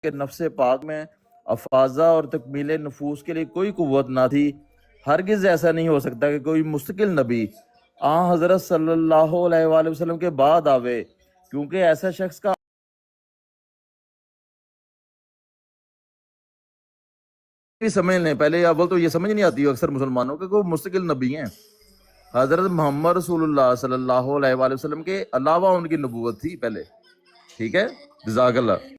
کہ نفس پاک میں افاظہ اور تکمیل نفوس کے لیے کوئی قوت نہ تھی، ہرگز ایسا نہیں ہو سکتا کہ کوئی مستقل نبی حضرت صلی اللہ علیہ وآلہ وسلم کے بعد آوے، کیونکہ ایسا شخص کا بھی سمجھ لیں، پہلے اول تو یہ سمجھ نہیں آتی اکثر مسلمانوں کہ وہ مستقل نبی ہیں۔ حضرت محمد رسول اللہ صلی اللہ علیہ وآلہ وسلم کے علاوہ ان کی نبوت تھی پہلے، ٹھیک ہے، جزاک اللہ۔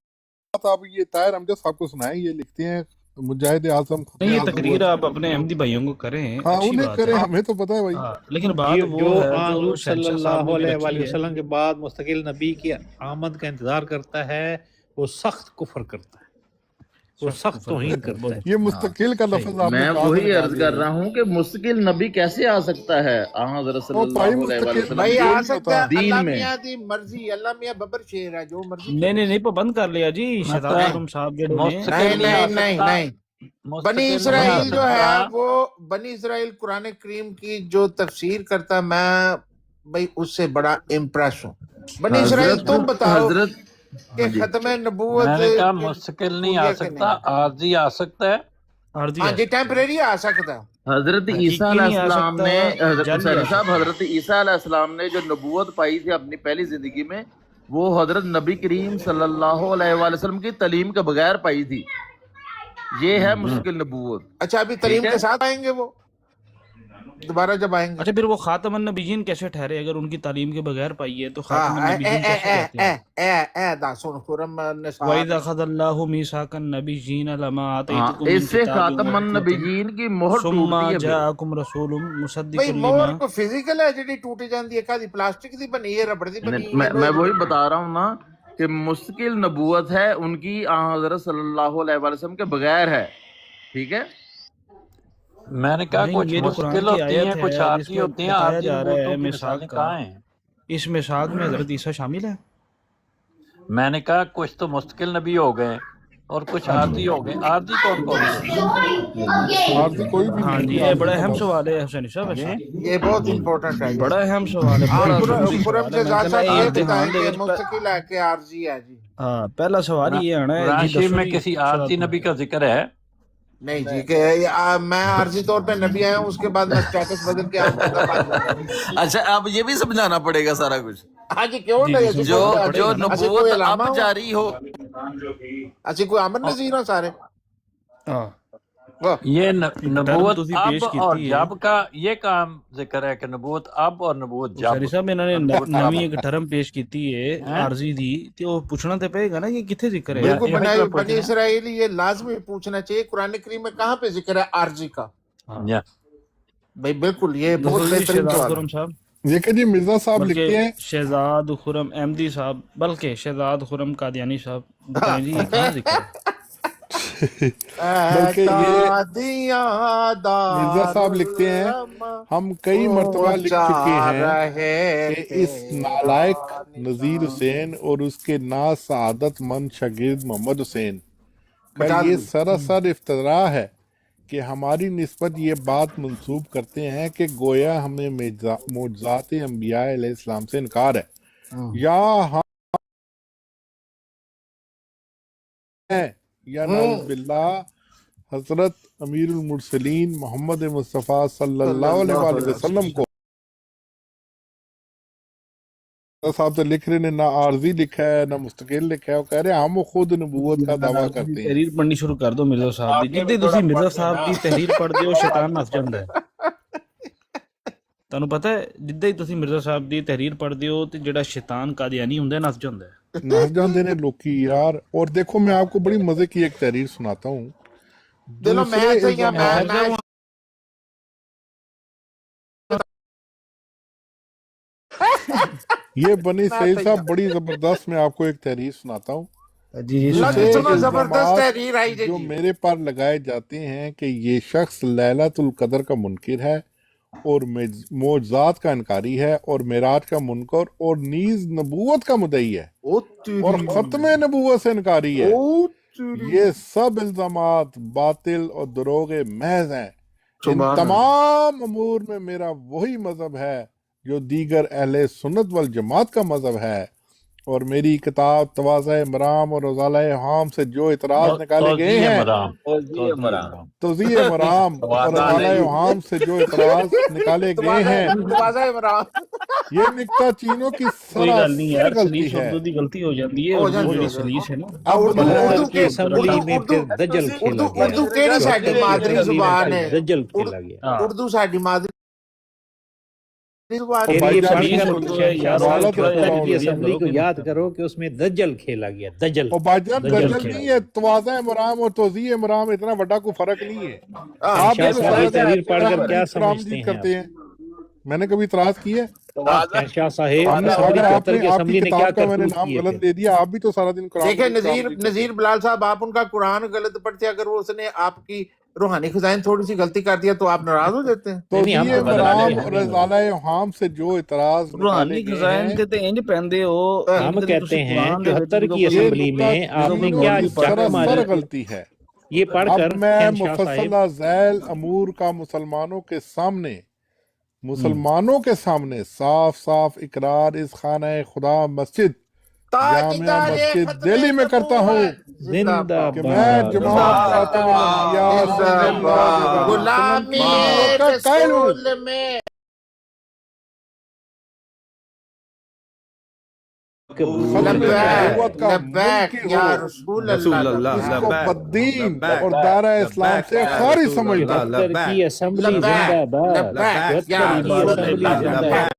آپ یہ طاہر امجد صاحب کو سنائیں، یہ لکھتے ہیں مجاہد اعظم نہیں، یہ تقریر آپ اپنے احمدی بھائیوں کو کریں، ہاں اچھی انہیں بات کریں، ہے، ہمیں تو پتہ ہے بھائی۔ لیکن بات وہ جو ہے جو حضور صلی شہنشاہ صاحب اللہ نے بھی علیہ وآلہ رکھی ہے۔ وسلم کے بعد مستقل نبی کی آمد کا انتظار کرتا ہے، وہ سخت کفر کرتا ہے، وہ سخت توہین کرتا ہے۔ یہ مستقل کا لفظ آپ نے میں کہاں سے وہی نکال عرض لیا کر رہا ہوں کہ مستقل نبی کیسے آ سکتا ہے حضرت صلی وہ بھائی اللہ علیہ وآلہ مستقل وسلم بھائی کے آ سکتا ہے، دین اللہ میں؟ میاں دی مرضی، اللہ میاں ببر شیر ہے، جو مرضی نہیں نہیں پابند کر لیا جی شہزاد خرم صاحب جڑے نے۔ نہیں نہیں نہیں نہیں، بنی اسرائیل جو ہے وہ بنی اسرائیل قرآن کریم کی جو تفسیر کرتا ہے، میں بھائی اس سے بڑا امپریس ہوں۔ بنی اسرائیل تم بتاؤ کہ ختم نبوت میں نے کہا مستقل نہیں آ سکتا، عارضی آ سکتا ہے۔ ہاں جی ٹیمپریری آ سکتا ہے۔ حضرت عیسیٰ حقیقی علیہ نہیں آ السلام سکتا، نے جعلی حسین آ صاحب سکتا۔ حضرت عیسیٰ علیہ السلام نے جو نبوت پائی تھی اپنی پہلی زندگی میں، وہ حضرت نبی کریم صلی اللہ علیہ وآلہ وسلم کی تعلیم کے بغیر پائی تھی، یہ ہے مستقل نبوت۔ اچھا ابھی تعلیم کے ساتھ آئیں گے وہ دوبارہ جب آئیں گے؟ اچھا پھر وہ خاتم النبیین کیسے ٹھہرے اگر ان کی تعلیم کے بغیر پائی ہے تو خاتم ہاں النبیین کیسے کہتے ہیں؟ داسن خرم نثار وَإِذْ أَخَذَ اللَّهُ مِيثَاقَ النَّبِيِّينَ لَمَا آتَيْتُكُم اس مِّن سے كِتَابٍ خاتم وَحِكْمَةٍ النبیین کی مہر ثُمَّ ٹوٹتی ہے۔ جَاءَكُمْ رَسُولٌ بھئی مُصَدِّقٌ مور لِّمَا کو فزیکل ہے جڑی ٹوٹی جاندی ہے، کہا دی پلاسٹک دی بنی ہے، ربڑ دی بنی ہے، میں وہی بتا رہا ہوں نا کہ مستقل نبوت ہے ان کی حضرت صلی اللہ علیہ وآلہ وسلم کے بغیر ہے، ٹھیک ہے۔ میں نے کہا نہیں، کچھ یہ جو قرآن مستقل کی ہوتی ہیں، آیت ہے کچھ جس عارضی میں ہوتی ہیں۔ بتایا عارضی جا رہا نبوتوں ہے کی میثاق مثالیں کا، کہاں ہیں؟ اس میثاق میں حضرت عیسیٰ شامل ہے؟ میں نے کہا کچھ تو مستقل نبی ہو گئے اور کچھ عارضی ہو گئے۔ عارضی کون کون سے ہیں؟ عارضی کوئی بھی ہاں نہیں، جی، یہ عارضی بڑا کا اہم لفظ سوال ہے حسین صاحب، ایسا یہ بہت امپورٹنٹ ہے۔ بڑا اہم سوال ہے، بڑا ضروری خرم سوال ہے۔ سے میں زیادہ کہنا یہ امتحان بتائیں دے کہ وچ مستقل ہے کہ عارضی ہے جی؟ ہاں پہلا سوال ہی یہ آنا ہے قرآن جی، شریف دسو میں جی کسی شہزاد عارضی نبی کا ذکر ہے؟ نہیں جی کہ میں عارضی طور پہ نبی آیا ہوں، اس کے بعد میں سٹیٹس بدل کے آؤں گا بات بتائیں۔ اچھا اب یہ بھی سمجھانا پڑے گا سارا کچھ، ہاں جی کیوں جی نہیں، جی جو پڑے جو گا نا۔ اسی کوئی نبوت علامہ اب ہو، جاری ہو۔ اسی کوئی امن نظیر ہو سارے۔ ہاں واہ، یہ ایک ٹرم نبوت تسی اب پیش اور کیتی ہے جب کا یہ کام ذکر ہے کہ نبوت اب اور نبوت جب۔ شری صاحب انہوں نے نبوت نویں اب ایک ٹرم پیش کیتی ہے ہیں؟ عارضی دی، تے وہ پوچھنا تے پئے گا نا کہ کتھے ذکر ہے؟ بالکل یہ تو پوچھ بنی رہے اسرائیل یہ لازمی پوچھنا چاہیے قرآن کریم میں کہاں پہ ذکر ہے عارضی کا؟ ہیں یا بھائی بالکل یہ بہت دسو جی بہترین شہزاد سوال ہے۔ خرم صاحب، یہ کہ جی مرزا صاحب بلکہ لکھتے ہیں، شہزاد خرم احمدی صاحب، بلکہ شہزاد خرم قادیانی صاحب بتائیں جی یہ کہاں ذکر ہے؟ بلکہ یہ قادیاں مرزا صاحب لکھتے ہیں دارالعلم ہم کئی مرتبہ لکھ پہنچا چکے ہیں رہے کہ تھے اس نالائق نذیر پیغام۔ حسین اور اس کے نا سعادت مند شاگرد محمد حسین کا بتا یہ دی سراسر افتراء ہے کہ ہماری نسبت یہ بات منسوب کرتے ہیں کہ گویا ہمیں معجزات انبیاء علیہ السلام سے انکار ہے، یا ہم ہیں یا نعوذ باللہ حضرت امیر المرسلین محمد مصطفیٰ صلی صلی اللہ علیہ اللہ وآلہ علیہ وسلم وسلم۔ کو صاحب تو لکھ رہے نے نہ عارضی لکھا ہے نہ مستقل لکھا ہے، وہ کہہ رہے ہیں ہم خود نبوت کا دعویٰ کرتے ہیں۔ تحریر پڑھنی شروع کر دو مرزا صاحب دی، جدے تسی مرزا صاحب دی تحریر پڑھ دیو شیطان نس جاندا ہے۔ تانوں پتہ ہے جدے ہی تسی مرزا صاحب دی تحریر پڑھ دیو تے جڑا شیطان قادیانی ہوندا ہے نس جاندا ہے۔ نس جاندے نے لوکی یار۔ اور دیکھو میں آپ کو بڑی مزے کی ایک تحریر سناتا ہوں، دلو دوسرے میں صحیح ہیں، الزامات یہ بنی اسرائیل صاحب بڑی زبردست، میں آپ کو ایک تحریر سناتا ہوں۔ جی جی اللہ دوسرے کی سنو زبردست الزامات تحریر آئی جی جو جی۔ میرے پر لگائے جاتے ہیں کہ یہ شخص لیلۃ القدر کا منکر ہے اور معجزات کا انکاری ہے اور معراج کا منکر اور نیز نبوت کا مدعی ہے او تیری، اور ختم نبوت سے انکاری ہے۔ او تیری، یہ سب الزامات باطل اور دروغ محض ہیں۔ ان سبحان اللہ۔ تمام امور میں میرا وہی مذہب ہے جو دیگر اہل سنت والجماعت کا مذہب ہے، اور میری کتاب تواضع مرام اور رضالہ حام سے جو اعتراض نکالے گئے توزیع ہیں، مرام توزیع مرام توزیع مرام اور توازن رضالہ نہیں حام سے جو اعتراض نکالے گئے ہیں، تواضع مرام یہ نکتہ چینوں کی کوئی گل نہیں سراسر یار غلطی سلیس ہے۔ اردو دی غلطی ہو جاندی ہے ہو اردو جاندی جڑی ہے۔ سلیس ہے نا اردو اب میں اردو کی کے اسمبلی میں پھر دجل کھیلا گیا، اردو کہڑی ساڈی مادری زبان ہے، دجل کھیلا گیا۔ ہاں اردو ساڈی مادری زبان اور ہے۔ پھر بھائی یہ جان پڑھ سلیس کر اردو ہے شہنشاہ یار صاحب غلط تھوڑا رکھتا 74 ہوں کی جلدی اسمبلی کرو کو کہ یاد کرو کہ اس میں دجل کھیلا گیا، دجل اور بھائی جان دجل دجل کھیلا نہیں ہے، تواضع مرام اور توزیع مرام اتنا بڑا کوئی فرق نہیں ہے۔ ہاں، آپ بھی شہنشاہ تو صاحب یہ سارا دن تحریر پڑھ کر کیا ترامجید سمجھتے ہیں آپ؟ کرتے ہیں، میں نے کبھی اعتراض کی ہے؟ شہنشاہ صاحب ہم نے اسمبلی اگر آپ 74 نے کی آپ کی اسمبلی نے کیا کتاب کا میں نے کرتوت نام کیے غلط تھے؟ دے دیا، آپ بھی تو سارا دن قرآن دیکھیں مجید کرتے ہیں۔ نذیر بلال صاحب، آپ ان کا قرآن غلط پڑھتے، اگر وہ اس نے آپ کی روحانی خزائن تھوڑی سی غلطی کر دیا تو آپ ناراض ہو جاتے ہیں؟ نہیں ہم توزیع تو ناراض مرام نہیں، ہم اور نہیں ناراض۔ رضالہ حام سے جو اعتراض نکالے روحانی گئے خزائن ہیں، تے تے انج پیندے ہو ہم ایک دن کہتے تسی ہیں قرآن دے وچ 74 جدوں کی کوئی یہ اسمبلی نکتہ میں آپ جدوں نے کوئی چینوں کیا کی مولوی پڑھ کے چک مل سراسر ماری؟ جائے غلطی ہے۔ یہ پڑھ اب کر میں شہنشاہ صاحب مفصلہ ذیل امور کا مسلمانوں کے سامنے صاف صاف اقرار اس خانہ خدا مسجد جامعہ تاجدار مسجد ختم دہلی میں کرتا ہوں نبوت زندہ زندہ کہ باد، میں باد، جماعت زندہ خاتم باد۔ الانبیاء زندہ صلی اللہ باد، علیہ وسلم کی غلامی نبوت کا قائل ہوں۔ رسول میں قبول ختم لبیک نبوت کا لبیک منکر یا ہو، رسول اللہ اس کو لبیک بددین اور دائرہ اسلام سے خارج سمجھتا ہوں۔ 74 کی اسمبلی لبیک زندہ باد، لبیک یا 74 کی رسول اسمبلی اللہ زندہ لبیک۔ باد۔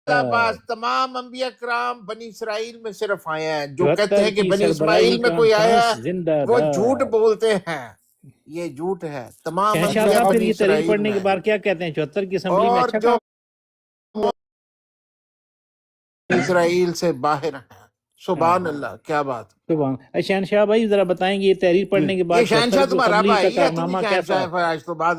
عباس تمام انبیاء کرام بنی اسرائیل میں صرف آئے ہیں، جو کہتے 74 ہیں کہ کی بنی سربراہی اسماعیل میں کوئی آیا کانفرنس ہے زندہ وہ جھوٹ باد۔ بولتے ہیں، یہ جھوٹ ہے، تمام شہنشاہ انبیاء صاحب پھر بنی یہ تحریر اسرائیل پڑھنے میں کے ہیں۔ بعد کیا کہتے ہیں 74 کی اسمبلی میں اور اچھا جو کام؟ بنی اسرائیل سے باہر ہیں، سبحان اللہ، کیا بات۔ سبحان شہنشاہ بھائی ذرا بتائیں گے یہ تحریر پڑھنے کے بعد یہ 74 شہنشاہ کی تمہارا اسمبلی کا بھائی ہے، تم ہی کارنامہ کیسا؟ شہنشاہ ہے، آج تو بعد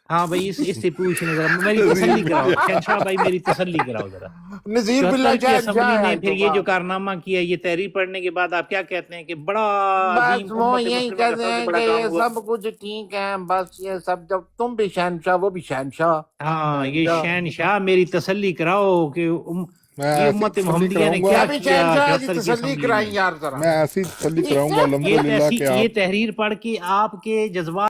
ہاں بھائی اس سے پوچھنے ذرا میری تسلی کراؤ شہنشاہ بھائی، میری تسلی کراؤ ذرا۔ نذیر 74 باللہ کی شہنشاہ اسمبلی ہے نے آج پھر تو یہ جو بعد۔ کارنامہ کیا، یہ تحریر پڑھنے کے بعد آپ کیا کہتے ہیں کہ بڑا بس عظیم وہ امت یہی مسلمہ کا کہتے سب سے ہیں بڑا کہ کام یہ ہوا؟ سب کچھ ٹھیک ہے، بس یہ سب، جب تم بھی شہنشاہ وہ بھی شہنشاہ۔ ہاں یہ شہنشاہ میری تسلی کراؤ کہ میں یہ ایسی امت تسلی محمدیہ نے کراؤں گا، کیا کیا بھی کیا شہنشاہ جی 74 کی تسلی اسمبلی کرائیں میں؟ یار ذرا۔ میں ایسی تسلی کراؤں گا الحمدللہ کہ یہ آپ تحریر پڑھ کے آپ کے جذبات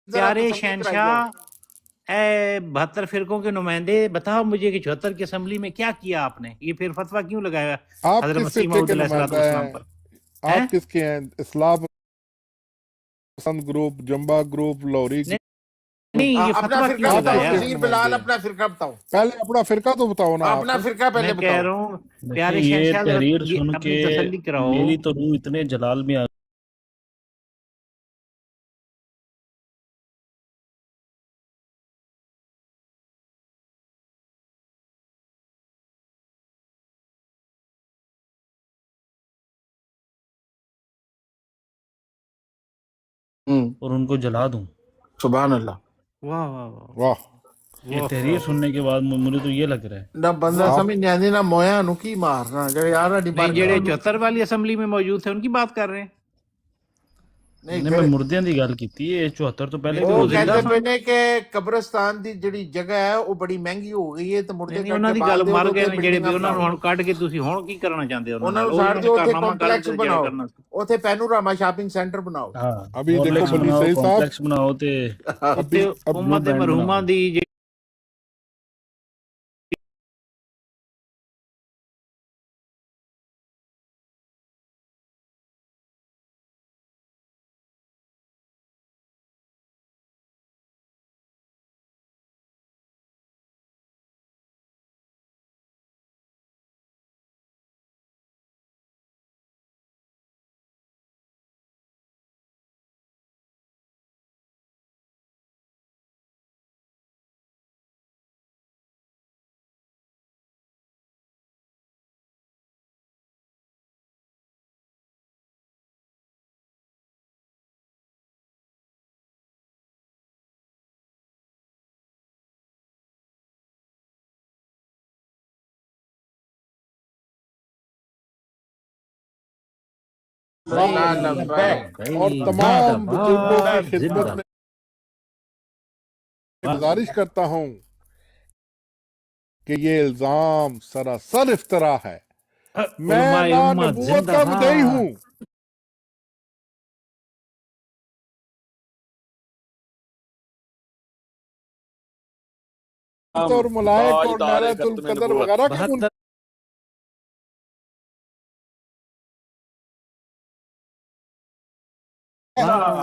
ذرا پیارے تسلی کرائیو۔ شہنشاہ، اے 72 فرقوں کے نمائندے، بتاؤ مجھے کہ 74 کی اسمبلی میں کیا کیا آپ نے؟ یہ پھر فتویٰ کیوں لگایا آپ حضرت کس مسیح فرقے موعود کے علیہ نمائندہ السلام ہیں؟ پر؟ ہیں؟ آپ کس کے ہیں؟ اصلاح پسند گروپ، جمبا گروپ، لوری نہیں نہیں، یہ اپنا فتویٰ کیوں فرقہ آپ بتاؤ، کس لگایا؟ کے نذیر نمائندے بلال ہیں؟ اپنا فرقہ بتاؤ، پہلے اپنا فرقہ تو بتاؤ نا آپ۔ اپنا فرقہ میں پہلے کہہ بتاؤ۔ رہا ہوں دیکھیں پیارے یہ شہنشاہ ذرا تحریر یہ سن کے اپنی تسلی کراؤ۔ میری تو روح اتنے جلال میں آ اور ان کو جلا دوں۔ سبحان اللہ۔ واہ واہ واہ واہ، یہ تحریر سننے کے بعد مجھے تو یہ لگ رہا ہے نہ بندہ آپ سمجھ نہیں آتی نہ مویا نو کی مارنا جو یار نہیں، جڑے 74 والی اسمبلی میں موجود تھے ان کی بات کر رہے ہیں؟ نہیں نہیں میں مردیاں دی گل کیتی ہے، 74 تو پہلے نہیں بھی تو وہ وہ موجود زندہ کہتے تھے۔ پہ سن؟ نے کہ قبرستان دی جڑی جگہ ہے وہ بڑی مہنگی ہو گئی ہے تو نہیں مردے نہیں، کٹ انہاں کے دی بال گل دیو مر تو گئے اتنے نے جڑے بھی، بلڈنگاں انہاں بناؤ، نوں ہن کڈ کے تسی ہن کی کرنا چاہندے ہو؟ انہاں انہاں نال نو وہ ساڑ انہوں نے دیو اتنے کارنامہ کرن کمپلیکس تے جڑا بناؤ، کرنا سی۔ اتنے پینوراما شاپنگ سینٹر بناؤ۔ ہاں ابھی دیکھو کمپلیکس بلی بناؤ، سعید صاحب، کمپلیکس بناؤ تے اتنے ابھی بلو امت بینڈ مرحومہ بناؤ۔ دی اور تمام بزرگوں کی خدمت میں گزارش کرتا ہوں کہ یہ الزام سراسر افطرا ہے. میں علماء نا امت نبوت زندہ کا مدعی باد. ہوں. اور ملائک اور لیلۃ القدر وغیرہ کے 72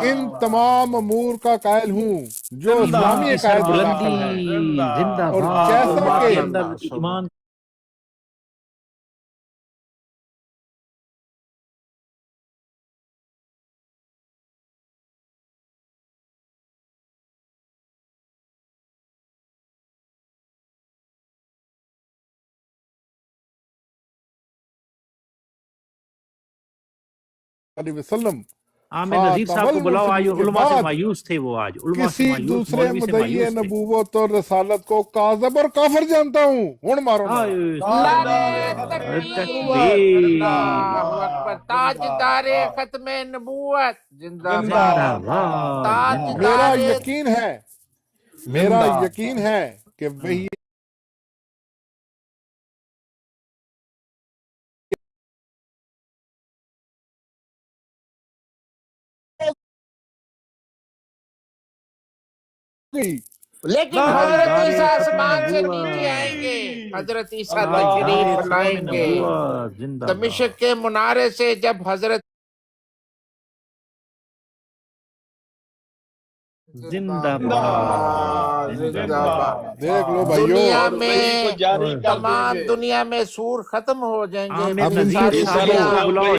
ان تمام امور کا قائل ہوں جو اسلامی کی عقائد میں سربلندی داخل ہے. زندہ اور باد. جیسا علماء کے کہ اندر ایمان علیہ وسلم عامر نذیر صاحب کو بلاؤ. آج خاتم علماء سے بعد مایوس تھے وہ. آج علماء سے کسی مایوس، دوسرے مولوی سے مدعی مایوس تھے. نبوت اور رسالت کو کاذب اور کافر جانتا ہوں. ہن مارو نا. نعرہ تکبیر، تکبیر. اللہ اکبر. تاجدار ختم نبوت زندہ زندہ باد. باد. میرا تاجدار یقین ہے کہ وہی گئی. لیکن حضرت عیسیٰ آسمان سے نیچے آئیں گے. حضرت عیسیٰ تشریف لائیں گے نبوت زندہ باد. دمشق کے منارے سے. جب حضرت زندہ باد. زندہ باد. دیکھ لو بھائیو. دنیا میں تمام دنیا میں سور ختم ہو جائیں گے. عامر اب ان نذیر سے صاحب پوچھو. کو بلاؤ.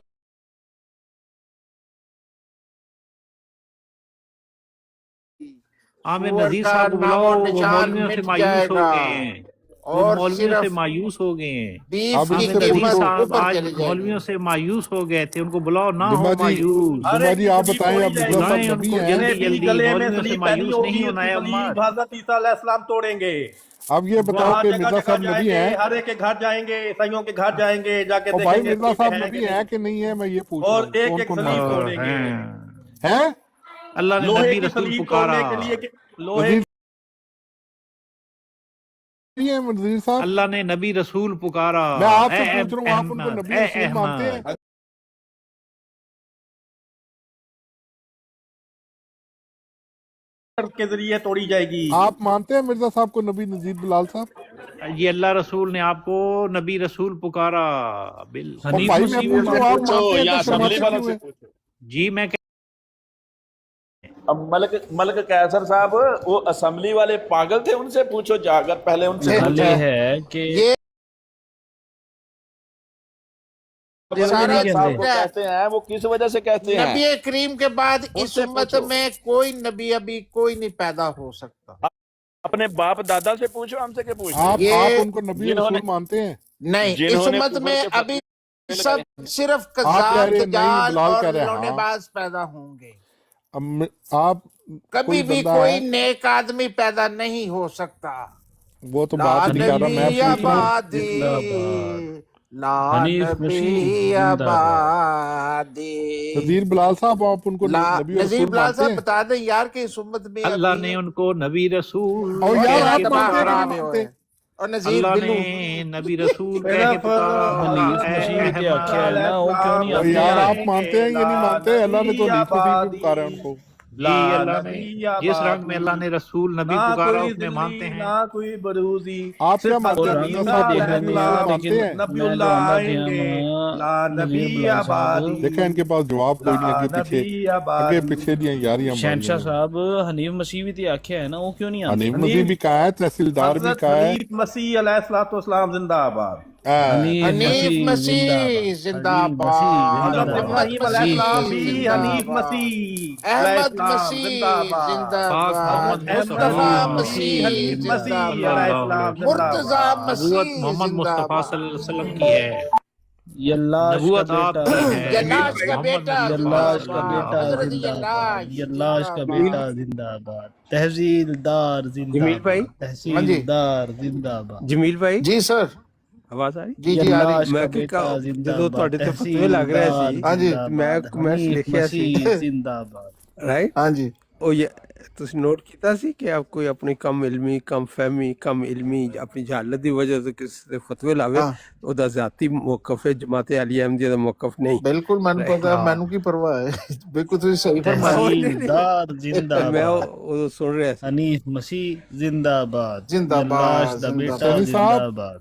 عامر نذیر صاحب کو بلاؤ. وہ مولویوں سے مایوس ہو گئے ہیں. وہ اور مولویوں سے صرف مایوس ہو گئے ہیں. بیف اب کی ان سے نذیر قیمت پوچھو. صاحب اوپر آج چلی جائے گی. مولویوں سے مایوس ہو گئے تھے. ان کو بلاؤ نہ ہو جمعہ جی مایوس. جی آپ بتائیں. اب مرزا بلائیں صاحب ان نبی کو ہیں. جلدی جلدی. گلے میں مولویوں سے صلیب پہنی مایوس ہوگی، نہیں اس ہونا کی ہے صلیب امت. حضرت عیسیٰ علیہ السلام توڑیں گے. اب یہ بتاؤ وہاں کہ جگہ مرزا جگہ صاحب جائیں نبی گے، ہیں. ہر ایک کے گھر جائیں گے، عیسائیوں کے گھر جائیں گے، جا کے اور دیکھیں بھائی گے مرزا صاحب ہیں نبی کہ ہیں نہیں، کہ نہیں ہے. میں یہ پوچھ رہا اور ہوں ایک کون ایک کون صلیب مانتے توڑیں گے. ہیں. اللہ نے لوہے نبی کی رسول صلیب پکارا. توڑنے کے لیے لوہے نذیر نبی ہیں نذیر صاحب. اللہ نے نبی رسول پکارا. میں آپ سے اے پوچھ رہا ہوں آپ ان کو احمد، نبی اے رسول مانتے ہیں؟ احمد. کے ذریعے توڑی جائے گی. آپ مانتے ہیں مرزا صاحب کو نبی نذیر بلال صاحب؟ یہ اللہ رسول نے آپ کو نبی رسول پکارا. اور حنیف بھائی میں مسیح پوچھ رہا ہوں آپ میں مانتے ہیں تو شرماتے کیوں ہیں؟ جی میں اب ملک قیصر صاحب وہ اسمبلی والے پاگل تھے، ان سے پوچھو جا کر، پہلے ان سے حال یہ ہے کہ یہ سارا نہیں صاحب کو کہتے کہتے ہیں، وہ کس وجہ سے کہتے ہیں؟ نبی کریم کے بعد ان اس سے امت پوچھو. میں کوئی نبی ابھی کوئی نہیں پیدا ہو سکتا. اپنے باپ دادا سے پوچھو، ہم سے کیا پوچھتے آپ یہ ان کو نبی جنہوں رسول نے مانتے ہیں؟ نہیں، اس جنہوں نے امت کفر میں کے ابھی فتوے سب لگائے. صرف آپ کہہ کذاب، رہے ہیں نہیں، دجال بلال اور کہہ رہے ہیں لونے ہاں. باز پیدا ہوں گے. آپ کبھی کوئی بھی بندہ کوئی ہے نیک آدمی پیدا نہیں ہو سکتا. وہ تو لا بات نہیں کر رہا، میں نبی پوچھ رہا ہوں. آبادی، زندہ باد. لا حنیف مسیح نبی زندہ باد. آبادی. نذیر بلال صاحب آپ ان کو لا نبی اور نذیر رسول بلال مانتے صاحب ہیں؟ بتا دیں یار کہ اس امت میں اللہ ابھی نے ان کو نبی رسول اور یار میرا آپ کہہ کے دماغ مانتے ہیں کہ خراب نہیں ہے مانتے؟ ہوئے. اور نذیر اللہ بلو نے نبی رسول کہہ میرا کے پکارا. حنیف اے مسیح بھی تے آکھیا ہے نا، وہ کیوں نہیں اور آتے یار ہیں؟ آپ مانتے ہیں یہ نہیں مانتے؟ اللہ نے تو حنیف مسیح بھی پکارا ہے ان کو. جی اللہ نے جس رنگ میں اللہ نے رسول نبی نہ پکارا کوئی اس میں مانتے ذلی، ہیں. نہ کوئی بروزی، آپ کیا صرف مانتے ہیں حضرت مرزا قرآن عیسیٰ صاحب بھی کو علیہ دیکھا نبی نہیں رسول ہے، السلام لیکن مانتے ہیں؟ نبی میں اللہ لواندا آئیں پیا گے. لا نذیر نبی بلال صاحب. آبادی، دیکھیں ان کے پاس جواب کوئی نہیں. لا آگے پیچھے نبی آگے آبادی. پیچھے دیا یاریاں شہنشاہ ماریاں. صاحب حنیف مسیح بھی تے آکھیا ہے نا، وہ کیوں نہیں آتے؟ حنیف مسیح بھی کہا ہے، تحصیلدار بھی حضرت کہا ہے. حنیف مسیح علیہ السلام زندہ آباد. حنیف حنیف مسیح زندہ مسیح باد. زندہ حنیف مسیح باد. زندہ حضرت باد. محمد ابراہیم علیہ السلام مسیح بھی زندہ حنیف باد. مسیح علیہ احمد السلام زندہ مسیح آباد. زندہ پاک باد. محمد احمد مصطفیٰ مصطفیٰ مسیح مسیح حنیف زندہ مسیح صلی علیہ باد. اللہ السلام علیہ زندہ وسلم. مرتضی آباد. نبوت مسیح محمد زندہ مصطفیٰ صلی اللہ علیہ باد. وسلم کی ہے. یلاش کا نبوت آپ بیٹا کی زندہ ہے. یلاش کا باد. محمد بیٹا مصطفیٰ زندہ یلاش صلی کا اللہ باد. بیٹا علیہ حضرت زندہ وسلم. باد. یلاش یلاش زندہ کا باد. بیٹا زندہ باد. تحصیل دار زندہ باد. جمیل تحصیل دار زندہ باد. بھائی جی سر. ਆਵਾਜ਼ ਆ ਰਹੀ? ਜੀ ਜੀ ਆ ਰਹੀ। ਮੈਂ ਕਿ ਜਦੋਂ ਤੁਹਾਡੇ ਤੇ ਫਤਵੇ ਲੱਗ ਰਹੇ ਸੀ ਹਾਂਜੀ ਮੈਂ ਕਮੈਂਟ ਲਿਖਿਆ ਸੀ ਜ਼ਿੰਦਾਬਾਦ ਰਾਈਟ ਹਾਂਜੀ ਉਹ ਤੁਸੀਂ ਨੋਟ ਕੀਤਾ ਸੀ ਕਿ ਆਪ ਕੋਈ ਆਪਣੀ ਕਮ ਇਲਮੀ ਕਮ ਫਹਿਮੀ ਕਮ ਇਲਮੀ ਆਪਣੀ ਜਹਾਲਤ ਦੀ ਵਜ੍ਹਾ ਤੋਂ ਕਿਸੇ ਦੇ ਫਤਵੇ ਲਾਵੇ ਹਾਂ ਉਹਦਾ ਜ਼ਾਤੀ ਮੌਕਫ ਹੈ ਜਮਾਤ ਅਲੀ ਅਹਿਮਦੀਆ ਦਾ ਮੌਕਫ ਨਹੀਂ ਬਿਲਕੁਲ ਮੈਨੂੰ ਪਤਾ ਮੈਨੂੰ ਕੀ ਪਰਵਾਹ ਹੈ ਬਿਲਕੁਲ ਤੁਸੀਂ ਸਹੀ ਫਰਮਾਇਆ ਤਹਿਸੀਲਦਾਰ ਮੈਂ ਜ਼ਿੰਦਾਬਾਦ ਉਹ ਸੁਣ ਰਿਹਾ ਸੀ ਹਨੀਫ ਮਸੀਹ ਜ਼ਿੰਦਾਬਾਦ ਜ਼ਿੰਦਾਬਾਦ, ਜਲਾਸ਼ ਦਾ ਬੇਟਾ ਜ਼ਿੰਦਾਬਾਦ।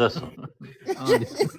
ਦੱਸੋ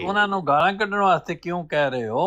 ਉਹਨਾਂ ਨੂੰ ਗਾਲਾਂ ਕੱਢਣ ਵਾਸਤੇ ਕਿਉਂ ਕਹਿ ਰਹੇ ਹੋ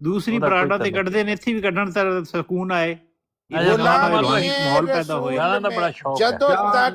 ਦੂਸਰੀ ਉਹਦਾ ਕੋਈ ਬਰਾੜਾ ਤੇ ਤਾਂ ਕੱਢਦੇ ਨੇ ਇੱਥੇ ਵੀ ਕੱਢਣ ਤਾਂ ਸਕੂਨ ਆਏ ਅਜੇ ਰੂਹਾਨੀ ਗੁਲਾਮੀ ਮਾਹੌਲ ਪੈਦਾ ਹੋਏ ਗਾਲਾਂ ਦਾ ਬੜਾ ਸ਼ੌਕ ਹੈ ਜਦੋਂ ਤੱਕ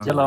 ਚਲੋ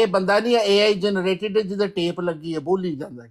ਇਹ ਬੰਦਾ ਨਹੀਂ ਹੈ AI ਜਨਰੇਟਡ ਜਿਹਦੇ ਟੇਪ ਲੱਗੀ ਹੈ ਬੋਲੀ ਜਾਂਦਾ ਹੈ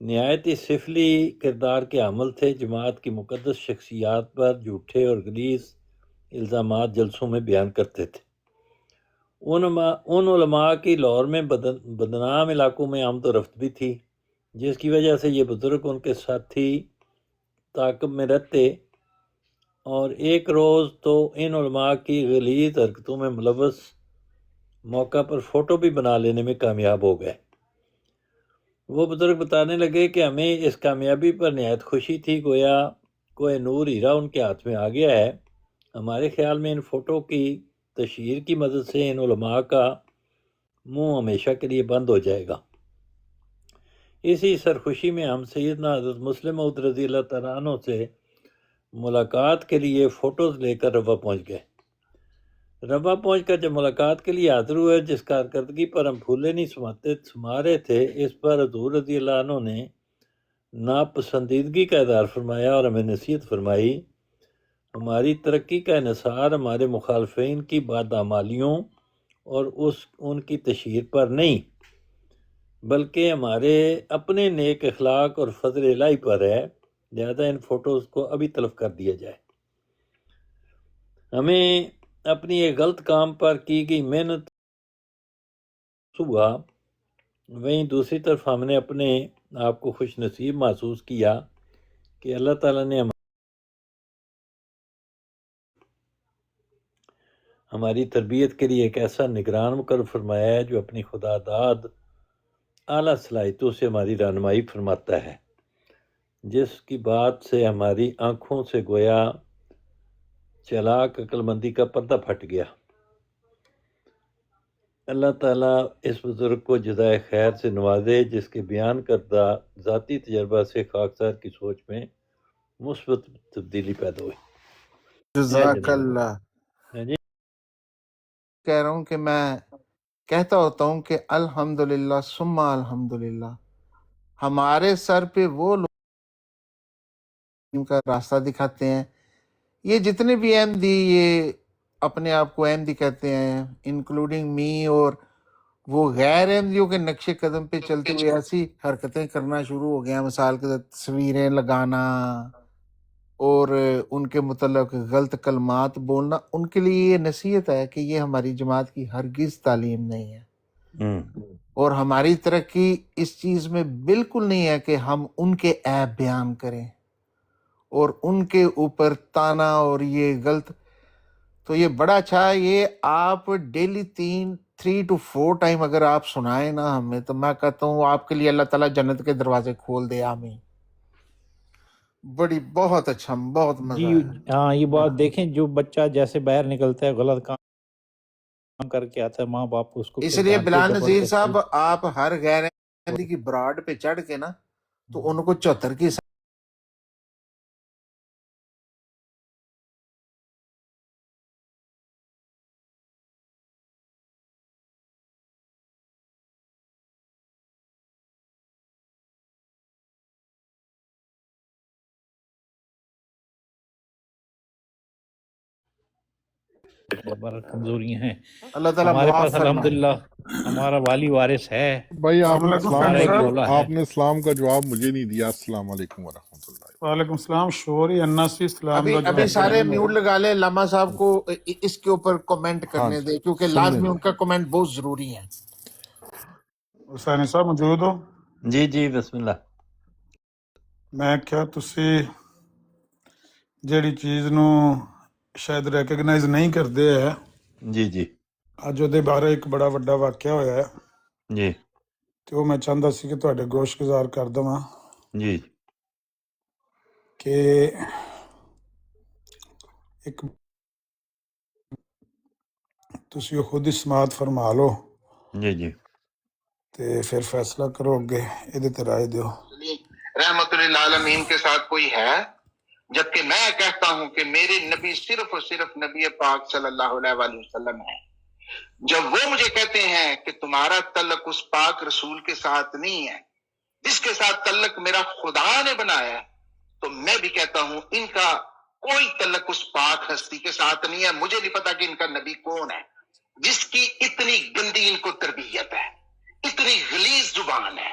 نہایت ہی سفلی کردار کے حامل تھے، جماعت کی مقدس شخصیات پر جھوٹے اور غلیظ الزامات جلسوں میں بیان کرتے تھے۔ ان علماء کی لاہور میں بدنام علاقوں میں آمد و رفت بھی تھی، جس کی وجہ سے یہ بزرگ ان کے ساتھی تعاقب میں رہتے، اور ایک روز تو ان علماء کی غلیظ حرکتوں میں ملوث موقع پر فوٹو بھی بنا لینے میں کامیاب ہو گئے۔ وہ بزرگ بتانے لگے کہ ہمیں اس کامیابی پر نہایت خوشی تھی، گویا کوئی نور ہیرا ان کے ہاتھ میں آ گیا ہے۔ ہمارے خیال میں ان فوٹو کی تشہیر کی مدد سے ان علماء کا منہ ہمیشہ کے لیے بند ہو جائے گا۔ اسی سرخوشی میں ہم سیدنا حضرت مسلم موعود رضی اللہ تعالیٰ عنہ سے ملاقات کے لیے فوٹوز لے کر روا پہنچ گئے۔ روا پہنچ کر جب ملاقات کے لیے حاضر ہوئے، جس کارکردگی پر ہم پھولے نہیں سما رہے تھے، اس پر حضور رضی اللہ عنہ نے ناپسندیدگی کا اظہار فرمایا اور ہمیں نصیحت فرمائی۔ ہماری ترقی کا انحصار ہمارے مخالفین کی بدعمالیوں اور ان کی تشہیر پر نہیں، بلکہ ہمارے اپنے نیک اخلاق اور فضل الہی پر ہے، لہذا ان فوٹوز کو ابھی تلف کر دیا جائے۔ ہمیں اپنی ایک غلط کام پر کی گئی محنت صبح، وہیں دوسری طرف ہم نے اپنے آپ کو خوش نصیب محسوس کیا کہ اللہ تعالیٰ نے ہماری تربیت کے لیے ایک ایسا نگران مقرر فرمایا ہے جو اپنی خدا داد اعلیٰ صلاحیتوں سے ہماری رہنمائی فرماتا ہے، جس کی بات سے ہماری آنکھوں سے گویا چالاک عقل مندی کا پردہ پھٹ گیا۔ اللہ تعالیٰ اس بزرگ کو جزائے خیر سے نوازے، جس کے بیان کردہ ذاتی تجربہ سے خاکسار کی سوچ میں مثبت تبدیلی پیدا ہوئی۔ جزاک اللہ۔ جی کہہ رہا ہوں کہ میں کہتا ہوتا ہوں کہ الحمدللہ ثم الحمدللہ، ہمارے سر پہ وہ لوگ ان کا راستہ دکھاتے ہیں۔ یہ جتنے بھی احمدی یہ اپنے آپ کو احمدی کہتے ہیں، انکلوڈنگ می، اور وہ غیر احمدیوں کے نقش قدم پہ چلتے ہوئے ایسی حرکتیں کرنا شروع ہو گیا، مثال کے طور تصویریں لگانا اور ان کے متعلق غلط کلمات بولنا، ان کے لیے یہ نصیحت ہے کہ یہ ہماری جماعت کی ہرگز تعلیم نہیں ہے، اور ہماری ترقی اس چیز میں بالکل نہیں ہے کہ ہم ان کے عیب بیان کریں اور ان کے اوپر تانا اور یہ غلط۔ تو یہ بڑا اچھا ہے، یہ آپ ڈیلی 3 to 4 ٹائم اگر آپ سنائیں نا ہمیں، تو میں کہتا ہوں آپ کے لیے اللہ تعالیٰ جنت کے دروازے کھول دے، آمین۔ بہت اچھا، بہت مزہ جی آیا۔ ہاں، یہ بات دیکھیں، جو بچہ جیسے باہر نکلتا ہے غلط کام کر کے آتا ہے، ماں باپ اس کو اس پھر لیے ڈانٹتے بلال نذیر زبردستی۔ صاحب، آپ ہر غیر احمدی کی براڈ پہ چڑھ کے نا تو ان کو 74 کی بڑا کمزوریاں ہیں اللہ تعالیٰ ہمارے معاف پاس، فرمائے۔ الحمدللہ ہمارا والی وارث ہے، بھائی آپ نے السلام علیکم اسلام ہمارا فہمی ایک کا صاحب۔ ڈولا ہے۔ آپ نے اسلام کا جواب مجھے نہیں دیا۔ السلام علیکم ورحمۃ اللہ۔ وعلیکم السلام، شوری انا سے اسلام کا ابھی جواب سارے دیں۔ میوٹ لگا لے، لاما صاحب کو اس کے اوپر کمنٹ ہاں کرنے دے، کیونکہ سننے لازمی دیں۔ ان کا کمنٹ بہت ضروری ہے۔ حسین صاحب موجود ہو؟ جی بسم اللہ۔ میں کیا تسی جیڑی چیز نو شاید ریکگنائز نہیں کرتے ہے، جی اج وہ بارے ایک بڑا وڈا واقعہ ہویا ہے، جی تو میں چاہتا سی کہ تواڈے گوش گزار کر دواں جی کہ ایک تسی خود ہی سماعت فرما لو جی تے پھر فیصلہ کرو، اگے یہ تے رائے دیو۔ رحمت للعالمین کے ساتھ کوئی ہے، جبکہ میں کہتا ہوں کہ میرے نبی صرف اور صرف نبی پاک صلی اللہ علیہ وآلہ وسلم ہے۔ جب وہ مجھے کہتے ہیں کہ تمہارا تعلق اس پاک رسول کے ساتھ نہیں ہے جس کے ساتھ تعلق میرا خدا نے بنایا ہے، تو میں بھی کہتا ہوں ان کا کوئی تعلق اس پاک ہستی کے ساتھ نہیں ہے۔ مجھے نہیں پتا کہ ان کا نبی کون ہے جس کی اتنی گندی ان کو تربیت ہے، اتنی غلیظ زبان ہے،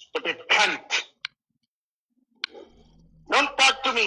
stupid cunt. Don't talk to me.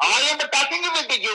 I am talking with you.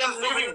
am leaving.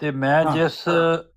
ਤੇ ਮੈਂ ਜਿਸ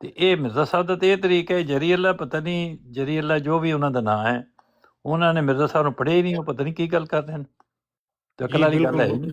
ਤੇ ਇਹ ਮਿਰਜ਼ਾ ਸਾਹਿਬ ਦਾ ਤੇ ਇਹ ਤਰੀਕਾ ਹੈ, ਜਰੀ ਅੱਲਾ ਪਤਾ ਨਹੀਂ ਜਰੀ ਅੱਲਾ ਜੋ ਵੀ ਉਹਨਾਂ ਦਾ ਨਾਂ ਹੈ, ਉਹਨਾਂ ਨੇ ਮਿਰਜ਼ਾ ਸਾਹਿਬ ਨੂੰ ਪੜ੍ਹੇ ਹੀ ਨਹੀਂ, ਉਹ ਪਤਾ ਨਹੀਂ ਕੀ ਗੱਲ ਕਰਦੇ ਨੇ। ਤੇ ਅਕਲ ਵਾਲੀ ਗੱਲ ਹੈ ਹੀ ਨਹੀਂ।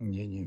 ਜੀ ਜੀ।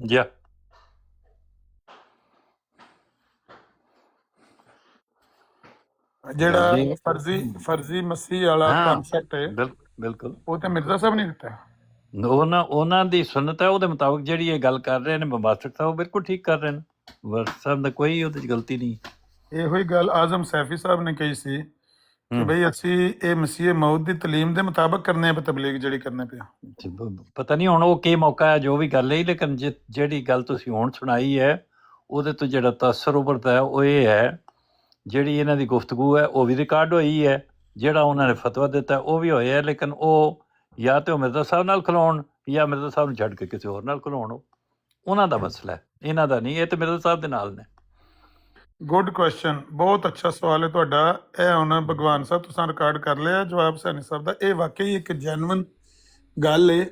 ਜੀ ਜਿਹੜਾ ਫਰਜ਼ੀ ਮਸੀਹ ਵਾਲਾ ਕਨਸੈਪਟ ਹੈ, ਬਿਲਕੁਲ ਉਹ ਤੇ ਮਿਰਜ਼ਾ ਸਾਹਿਬ ਨੇ ਦਿੱਤਾ। ਉਹਨਾਂ ਦੀ ਸੁਨਨਤ ਹੈ, ਉਹਦੇ ਮੁਤਾਬਕ ਜਿਹੜੀ ਇਹ ਗੱਲ ਕਰ ਰਹੇ ਨੇ ਬਬਾਸਟਰ ਸਾਹਿਬ, ਬਿਲਕੁਲ ਠੀਕ ਕਰ ਰਹੇ ਨੇ। ਬਬਾਸਟਰ ਸਾਹਿਬ ਦਾ ਕੋਈ ਉਹਦੇ 'ਚ ਗਲਤੀ ਨਹੀਂ। ਇਹੋ ਹੀ ਗੱਲ ਆਜ਼ਮ ਸੈਫੀ ਸਾਹਿਬ ਨੇ ਕਹੀ ਸੀ ਕਿ ਬਈ ਅਸੀਂ ਇਹ ਮਸੀਹ ਮੌਤ ਦੀ ਤਾਲੀਮ ਦੇ ਮੁਤਾਬਕ ਕਰਨੇ ਆ ਤਬਲੀਗ ਜਿਹੜੀ ਕਰਨੇ ਪਿਆ। ਪਤਾ ਨਹੀਂ ਹੁਣ ਉਹ ਕੀ ਮੌਕਾ ਹੈ, ਜੋ ਵੀ ਗੱਲ ਹੈ, ਲੇਕਿਨ ਜਿਹੜੀ ਗੱਲ ਤੁਸੀਂ ਹੁਣ ਸੁਣਾਈ ਹੈ ਉਹਦੇ ਤੋਂ ਜਿਹੜਾ ਤਅੱਸਰ ਉਭਰਦਾ ਹੈ ਉਹ ਇਹ ਹੈ, ਜਿਹੜੀ ਇਹਨਾਂ ਦੀ ਗੁਫ਼ਤਗੂ ਹੈ ਉਹ ਵੀ ਰਿਕਾਰਡ ਹੋਈ ਹੈ, ਜਿਹੜਾ ਉਹਨਾਂ ਨੇ ਫਤਵਾ ਦਿੱਤਾ ਉਹ ਵੀ ਹੋਇਆ, ਲੇਕਿਨ ਉਹ ਜਾਂ ਤਾਂ ਉਹ ਮਿਰਜ਼ਾ ਸਾਹਿਬ ਨਾਲ ਖਲੋਣ ਜਾਂ ਮਿਰਜ਼ਾ ਸਾਹਿਬ ਨੂੰ ਛੱਡ ਕੇ ਕਿਸੇ ਹੋਰ ਨਾਲ ਖਲੋਣ। ਉਹ ਉਹਨਾਂ ਦਾ ਮਸਲਾ ਹੈ, ਇਹਨਾਂ ਦਾ ਨਹੀਂ। ਇਹ ਤਾਂ ਮਿਰਜ਼ਾ ਸਾਹਿਬ ਦੇ ਨਾਲ ਨੇ। ਗੁੱਡ ਕੁਐਸਚਨ, ਬਹੁਤ ਅੱਛਾ ਸਵਾਲ ਹੈ ਤੁਹਾਡਾ। ਇਹ ਹੁਣ ਭਗਵਾਨ ਸਾਹਿਬ ਤੁਸੀਂ ਰਿਕਾਰਡ ਕਰ ਲਿਆ ਜਵਾਬ ਸੈਣੀ ਸਾਹਿਬ ਦਾ। ਇਹ ਵਾਕਈ ਇੱਕ ਜੈਨੂਇਨ ਗੱਲ ਹੈ,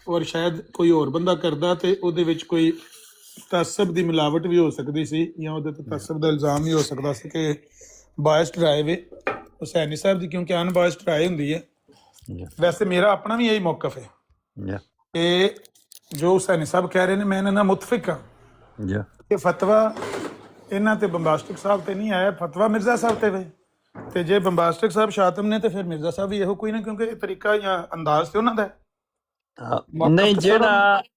ਔਰ ਸ਼ਾਇਦ ਕੋਈ ਹੋਰ ਬੰਦਾ ਕਰਦਾ ਤੇ ਉਹਦੇ ਵਿੱਚ ਕੋਈ ਤਅੱਸਬ ਦੀ ਮਿਲਾਵਟ ਵੀ ਹੋ ਸਕਦੀ ਸੀ, ਜਾਂ ਉਹਦੇ ਤੇ ਤਅੱਸਬ ਦਾ ਇਲਜ਼ਾਮ ਵੀ ਹੋ ਸਕਦਾ ਸੀ ਕਿ ਬਾਇਸਡ ਰਾਏ ਵੇ ਹੁਸੈਨੀ ਸਾਹਿਬ ਦੀ, ਕਿਉਂਕਿ ਅਨਬਾਇਸਡ ਰਾਏ ਹੁੰਦੀ ਹੈ। ਵੈਸੇ ਮੇਰਾ ਆਪਣਾ ਵੀ ਇਹੀ ਮੌਕਫ ਹੈ ਕਿ ਜੋ ਹੁਸੈਨੀ ਸਾਹਿਬ ਕਹਿ ਰਹੇ ਨੇ ਮੈਂ ਇਹਨਾਂ ਨਾਲ ਮੁਤਫਿਕ ਹਾਂ ਕਿ ਫਤਵਾ ਇਹਨਾਂ ਤੇ ਬੰਬਾਸਟਿਕ ਸਾਹਿਬ ਤੇ ਨਹੀਂ ਆਇਆ, ਫਤਵਾ ਮਿਰਜ਼ਾ ਸਾਹਿਬ ਤੇ ਵੇ। ਤੇ ਜੇ ਬੰਬਾਸਟਿਕ ਸਾਹਿਬ ਸ਼ਾਤਮ ਨੇ ਤੇ ਫਿਰ ਮਿਰਜ਼ਾ ਸਾਹਿਬ ਵੀ ਇਹੋ ਕੋਈ ਨਾ, ਕਿਉਂਕਿ ਇਹ ਤਰੀਕਾ ਜਾਂ ਅੰਦਾਜ਼ ਤੇ ਉਹਨਾਂ ਦਾ ਹੈ। ਨਹੀਂ,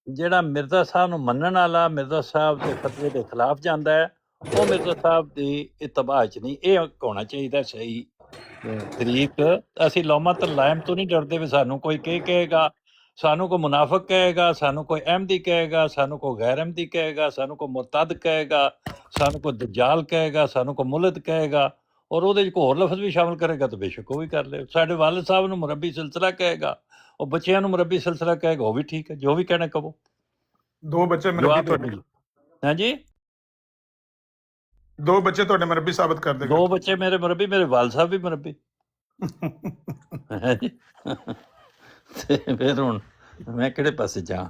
ਜਿਹੜਾ ਮਿਰਜ਼ਾ ਸਾਹਿਬ ਨੂੰ ਮੰਨਣ ਵਾਲਾ ਮਿਰਜ਼ਾ ਸਾਹਿਬ ਦੇ ਫਤਵੇ ਦੇ ਖਿਲਾਫ ਜਾਂਦਾ ਹੈ, ਉਹ ਮਿਰਜ਼ਾ ਸਾਹਿਬ ਦੀ ਇਤਬਾਅ 'ਚ ਨਹੀਂ। ਇਹ ਹੋਣਾ ਚਾਹੀਦਾ ਸਹੀ ਤਰੀਕ। ਅਸੀਂ ਲੌਮਤ ਲਾਇਮ ਤੋਂ ਨਹੀਂ ਡਰਦੇ ਵੀ ਸਾਨੂੰ ਕੋਈ ਕਹੇਗਾ, ਸਾਨੂੰ ਕੋਈ ਮੁਨਾਫਿਕ ਕਹੇਗਾ, ਸਾਨੂੰ ਕੋਈ ਅਹਿਮਦੀ ਕਹੇਗਾ, ਸਾਨੂੰ ਕੋਈ ਗੈਰ ਅਹਿਮਦੀ ਕਹੇਗਾ, ਸਾਨੂੰ ਕੋਈ ਮੁਰਤਦ ਕਹੇਗਾ, ਸਾਨੂੰ ਕੋਈ ਦਜਾਲ ਕਹੇਗਾ, ਸਾਨੂੰ ਕੋਈ ਮੁਲਦ ਕਹੇਗਾ, ਔਰ ਉਹਦੇ 'ਚ ਕੋਈ ਹੋਰ ਲਫ਼ਜ਼ ਵੀ ਸ਼ਾਮਲ ਕਰੇਗਾ ਤਾਂ ਬੇਸ਼ੱਕ ਉਹ ਵੀ ਕਰ ਲੈ। ਸਾਡੇ ਵਾਲਿਦ ਸਾਹਿਬ ਨੂੰ ਮੁਰੱਬੀ ਸਿਲਸਿਲਾ ਕਹੇਗਾ, ਉਹ ਬੱਚਿਆਂ ਨੂੰ ਮੁਰੱਬੀ ਸਿਲਸਿਲਾ ਕਹੇਗਾ, ਉਹ ਵੀ ਠੀਕ ਹੈ, ਜੋ ਵੀ ਕਹਿਣਾ ਕਹੋ। ਦੋ ਬੱਚੇ ਮੁਰੱਬੀ, ਹਾਂਜੀ, ਦੋ ਬੱਚੇ ਤੁਹਾਡੇ ਮੁਰੱਬੀ ਸਾਬਤ ਕਰ ਦੇਗਾ। ਦੋ ਬੱਚੇ ਮੇਰੇ ਮੁਰੱਬੀ, ਮੇਰੇ ਵਾਲਿਦ ਸਾਹਿਬ ਵੀ ਮੁਰੱਬੀ। ਤੇ ਫਿਰ ਹੁਣ ਮੈਂ ਕਿਹੜੇ ਪਾਸੇ ਜਾ।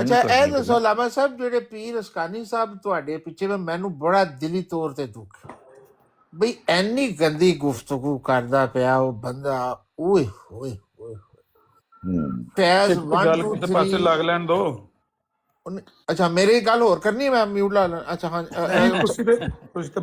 ਅੱਛਾ, ਇਹ ਦੱਸੋ ਲਾਮਾ ਸਾਹਿਬ, ਜਿਹੜੇ ਪੀਰ ਅਸਕਾਨੀ ਸਾਹਿਬ ਤੁਹਾਡੇ ਪਿੱਛੇ ਨੇ, ਮੈਨੂੰ ਬੜਾ ਦਿਲੀ ਤੌਰ ਤੇ ਦੁੱਖ ਬਈ ਐਨੀ ਗੰਦੀ ਗੁਫ਼ਤਗੂ ਕਰਦਾ ਪਿਆ ਉਹ ਬੰਦਾ। ਓਏ ਹੋਏ ਹੋਏ ਪੈਸ 1 2 3 ਪਾਸੇ ਲੱਗ ਲੈਣ ਦੋ। ਅੱਛਾ, ਮੇਰੀ ਗੱਲ ਹੋਰ ਕਰਨੀ ਹੈ, ਮੈਂ ਮਿਊਟ ਲਾ ਲੈਣਾ। ਅੱਛਾ ਹਾਂ, ਤੁਸੀਂ ਤਾਂ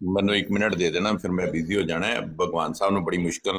ਮੈਨੂੰ 1 ਮਿੰਟ ਦੇ ਦੇਣਾ, ਫਿਰ ਮੈਂ ਬਿਜ਼ੀ ਹੋ ਜਾਣਾ ਹੈ। ਭਗਵਾਨ ਸਾਹਿਬ ਨੂੰ ਬੜੀ ਮੁਸ਼ਕਲ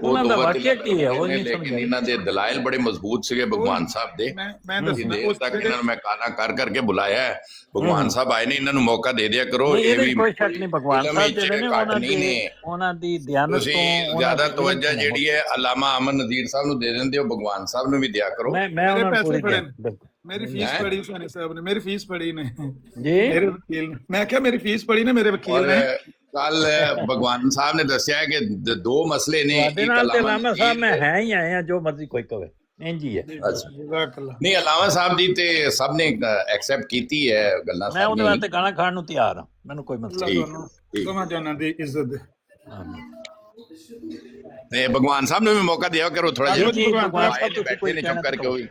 ਉਹਨਾਂ ਦਾ ਵਾਕਿਆ ਕੀ ਹੈ ਉਹ ਨਹੀਂ ਲੇਕਿਨ ਸਮਝ। ਇਹਨਾਂ ਦੇ ਦਲਾਇਲ ਬੜੇ ਮਜ਼ਬੂਤ ਸੀਗੇ ਭਗਵਾਨ ਸਾਹਿਬ ਦੇ। ਦੇਰ ਤੱਕ ਇਹਨਾਂ ਨੂੰ ਮੈਂ ਕਾਨਾ ਕਰ ਕਰਕੇ ਬੁਲਾਇਆ ਹੈ। ਭਗਵਾਨ ਸਾਹਿਬ ਆਏ ਨੇ, ਇਹਨਾਂ ਨੂੰ ਮੌਕਾ ਦੇ ਦਿਆ ਕਰੋ। ਇਹ ਵੀ ਕੋਈ ਸ਼ੱਕ ਨਹੀਂ, ਭਗਵਾਨ ਸਾਹਿਬ ਜਿਹੜੇ ਨੇ ਉਹਨਾਂ ਦੀ ਦਿਆਨਤ ਤੋਂ ਤੁਸੀਂ ਜ਼ਿਆਦਾ ਤਵੱਜਾ ਜਿਹੜੀ ਹੈ ਅਲਾਮਾ ਅਮਨ ਨਜ਼ੀਰ ਸਾਹਿਬ ਨੂੰ ਦੇ ਦਿੰਦੇ ਹੋ, ਭਗਵਾਨ ਸਾਹਿਬ ਨੂੰ ਵੀ ਦਿਆ ਕਰੋ। ਮੈਂ ਉਹਨਾਂ ਨੂੰ ਪੂਰੀ ਮੇਰੀ ਫੀਸ ਪੜੀ ਹੁਸੈਨੀ ਸਾਹਿਬ ਨੇ, ਮੇਰੀ ਫੀਸ ਪੜੀ ਨੇ ਜੀ, ਮੇਰੇ ਵਕੀਲ ਨੇ। ਮੈਂ ਕਿਹਾ ਮੇਰੀ ਫੀਸ ਪੜੀ ਨੇ ਮੇਰੇ ਵਕੀਲ ਨੇ। ਕੱਲ ਭਗਵਾਨ ਸਾਹਿਬ ਨੇ ਦੱਸਿਆ ਕਿ 2 ਮਸਲੇ ਨੇ। ਤੁਹਾਡੇ ਨਾਲ ਤੇ ਲਾਮਾ ਸਾਹਿਬ ਮੈਂ ਹੈ ਹੀ ਆਏ ਆ, ਜੋ ਮਰਜ਼ੀ ਕੋਈ ਕਵੇ। ਇੰਜ ਹੀ ਹੈ। ਅੱਛਾ ਨਹੀਂ, ਅਲਾਵਾ ਸਾਹਿਬ ਦੀ ਤੇ ਸਭ ਨੇ ਐਕਸੈਪਟ ਕੀਤੀ ਹੈ ਗੱਲਾਂ ਮੈਂ ਉਹਦੇ ਸਾਰੀਆਂ ਵਾਸਤੇ ਗਾਣਾ ਖਾਣ ਨੂੰ ਤਿਆਰ ਹਾਂ, ਮੈਨੂੰ ਕੋਈ ਮਸਲਾ ਨਹੀਂ। ਠੀਕ ਦੋਵਾਂ ਜਨਾਂ ਦੀ ਇੱਜ਼ਤ ਦੇ। ਤੇ ਭਗਵਾਨ ਸਾਹਿਬ ਨੂੰ ਵੀ ਮੌਕਾ ਦਿਆ ਕਰੋ ਥੋੜਾ ਜਿਹਾ। ਜੀ, ਭਗਵਾਨ ਸਾਹਿਬ ਤੁਸੀਂ ਬੈਠੇ ਕੋਈ ਨੇ ਕਹਿਣਾ ਚੁੱਪ ਕਰਕੇ ਤਾਂ ਉਹ ਵੀ।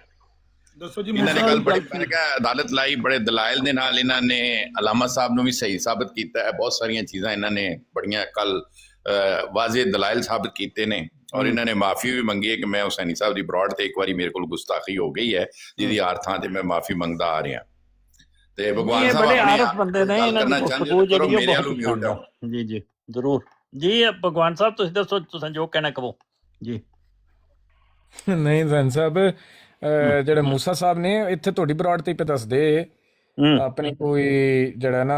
ਦੱਸੋ ਜੀ। ਇਹਨਾਂ ਨੇ ਕੱਲ ਬੜੀ ਮੈਂ ਕਿਹਾ ਅਦਾਲਤ ਲਾਈ, ਬੜੇ ਦਲਾਇਲ ਦੇ ਨਾਲ ਇਹਨਾਂ ਨੇ ਅਲਾਮਾ ਸਾਹਿਬ ਨੂੰ ਵੀ ਸਹੀ ਸਾਬਤ ਕੀਤਾ ਹੈ। ਬਹੁਤ ਸਾਰੀਆਂ ਚੀਜ਼ਾਂ ਇਹਨਾਂ ਨੇ ਬੜੀਆਂ ਕੱਲ ਵਾਜ਼ੇ ਦਲਾਇਲ ਸਾਬਤ ਕੀਤੇ ਨੇ, ਔਰ ਇਹਨਾਂ ਨੇ ਮਾਫੀ ਵੀ ਮੰਗੀ ਹੈ ਕਿ ਮੈਂ ਹੁਸੈਨੀ ਸਾਹਿਬ ਦੀ ਬਰੋਡ ਤੇ ਇੱਕ ਵਾਰੀ ਮੇਰੇ ਕੋਲ ਗੁਸਤਾਖੀ ਹੋ ਗਈ ਹੈ, ਜਿਹਦੀ ਆਰਥਾਂ ਤੇ ਮੈਂ ਮਾਫੀ ਮੰਗਦਾ ਆ ਰਿਹਾ। ਤੇ ਭਗਵਾਨ ਇਹ ਸਾਹਿਬ ਬੜੇ ਆਪਣੇ ਆਰਫ ਬੰਦੇ ਨੇ, ਇਹਨਾਂ ਦੀ ਗੁਫ਼ਤਗੂ ਜਿਹੜੀ ਉਹ ਬਹੁਤ ਪਸੰਦ ਹੈ। ਜੀ ਜੀ ਜ਼ਰੂਰ ਜੀ। ਭਗਵਾਨ ਸਾਹਿਬ ਤੁਸੀਂ ਦੱਸੋ, ਤੁਸੀਂ ਜੋ ਕਹਿਣਾ ਕਹੋ ਜੀ। ਨਹੀਂ ਜ਼ੈਨ ਸਾਹਿਬ, ਜਿਹੜੇ ਮੂਸਾ ਸਾਹਿਬ ਨੇ ਇੱਥੇ ਤੁਹਾਡੀ ਬਰਾੜ ਤੇ ਹੀ ਦੱਸਦੇ ਆਪਣੀ ਕੋਈ ਜਿਹੜਾ ਨਾ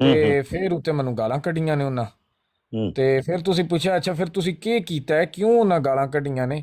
ਤੇ ਫਿਰ ਉੱਤੇ ਮੈਨੂੰ ਗਾਲਾਂ ਕੱਢੀਆਂ ਨੇ ਉਹਨਾਂ। ਤੇ ਫਿਰ ਤੁਸੀਂ ਪੁੱਛਿਆ ਅੱਛਾ ਫਿਰ ਤੁਸੀਂ ਕੀ ਕੀਤਾ ਹੈ, ਕਿਉਂ ਉਹਨਾਂ ਗਾਲਾਂ ਕੱਢੀਆਂ ਨੇ?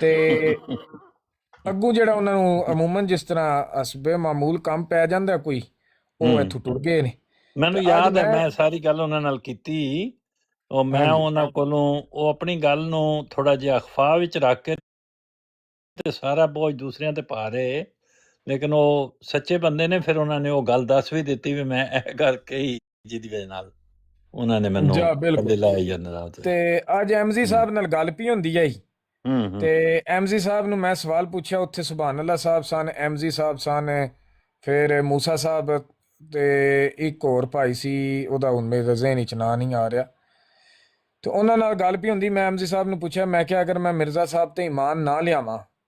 ਤੇ ਅੱਗੋਂ ਜਿਹੜਾ ਉਹਨਾਂ ਨੂੰ ਅਮੂਮਨ ਜਿਸ ਤਰ੍ਹਾਂ ਅਸਬੇ ਮਾਮੂਲ ਕੰਮ ਪੈ ਜਾਂਦਾ ਕੋਈ, ਉਹ ਇੱਥੋਂ ਟੁਰ ਗਏ ਨੇ। ਮੈਨੂੰ ਯਾਦ ਹੈ ਮੈਂ ਸਾਰੀ ਗੱਲ ਉਹਨਾਂ ਨਾਲ ਕੀਤੀ, ਉਹ ਮੈਂ ਉਹਨਾਂ ਕੋਲੋਂ ਉਹ ਆਪਣੀ ਗੱਲ ਨੂੰ ਥੋੜਾ ਜਿਹਾ ਅਖਫਾ ਵਿੱਚ ਰੱਖ ਕੇ ਤੇ ਸਾਰਾ ਬੋਝ ਦੂਸਰਿਆਂ ਤੇ ਪਾ ਰਹੇ, ਲੇਕਿਨ ਉਹ ਸੱਚੇ ਬੰਦੇ ਨੇ। ਫਿਰ ਉਹਨਾਂ ਨੇ ਉਹ ਗੱਲ ਦੱਸ ਵੀ ਦਿੱਤੀ ਵੀ ਮੈਂ ਇਹ ਗੱਲ ਕਹੀ ਜਿਹਦੀ ਵਜ੍ਹਾ ਨਾਲ ਉਹਨਾਂ ਨੇ ਮੈਨੂੰ ਬੰਦੇ ਲਾਏ ਜਾਂਦਾ। ਤੇ ਅੱਜ ਐਮਜ਼ੀ ਸਾਹਿਬ ਨਾਲ ਗੱਲ ਪਈ ਹੁੰਦੀ ਆਈ, ਤੇ ਐਮਜ਼ੀ ਸਾਹਿਬ ਨੂੰ ਮੈਂ ਸਵਾਲ ਪੁੱਛਿਆ ਉੱਥੇ, ਸੁਭਾਨ ਅੱਲਾਹ ਸਾਹਿਬ ਸਨ, ਐਮਜ਼ੀ ਸਾਹਿਬ ਸਨ, ਫਿਰ ਮੂਸਾ ਸਾਹਿਬ ਤੇ ਇੱਕ ਹੋਰ ਭਾਈ ਸੀ, ਉਹਦਾ ਹੁਣ ਮੇਰੇ ਜ਼ਿਹਨ ਵਿੱਚ ਨਾਂ ਨਹੀਂ ਆ ਰਿਹਾ। ਤੇ ਉਹਨਾਂ ਨਾਲ ਗੱਲ ਪਈ ਹੁੰਦੀ, ਮੈਂ ਐਮਜ਼ੀ ਸਾਹਿਬ ਨੂੰ ਪੁੱਛਿਆ, ਮੈਂ ਕਿਹਾ ਅਗਰ ਮੈਂ ਮਿਰਜ਼ਾ ਸਾਹਿਬ ਤੇ ਈਮਾਨ ਨਾ ਲਿਆਵਾਂ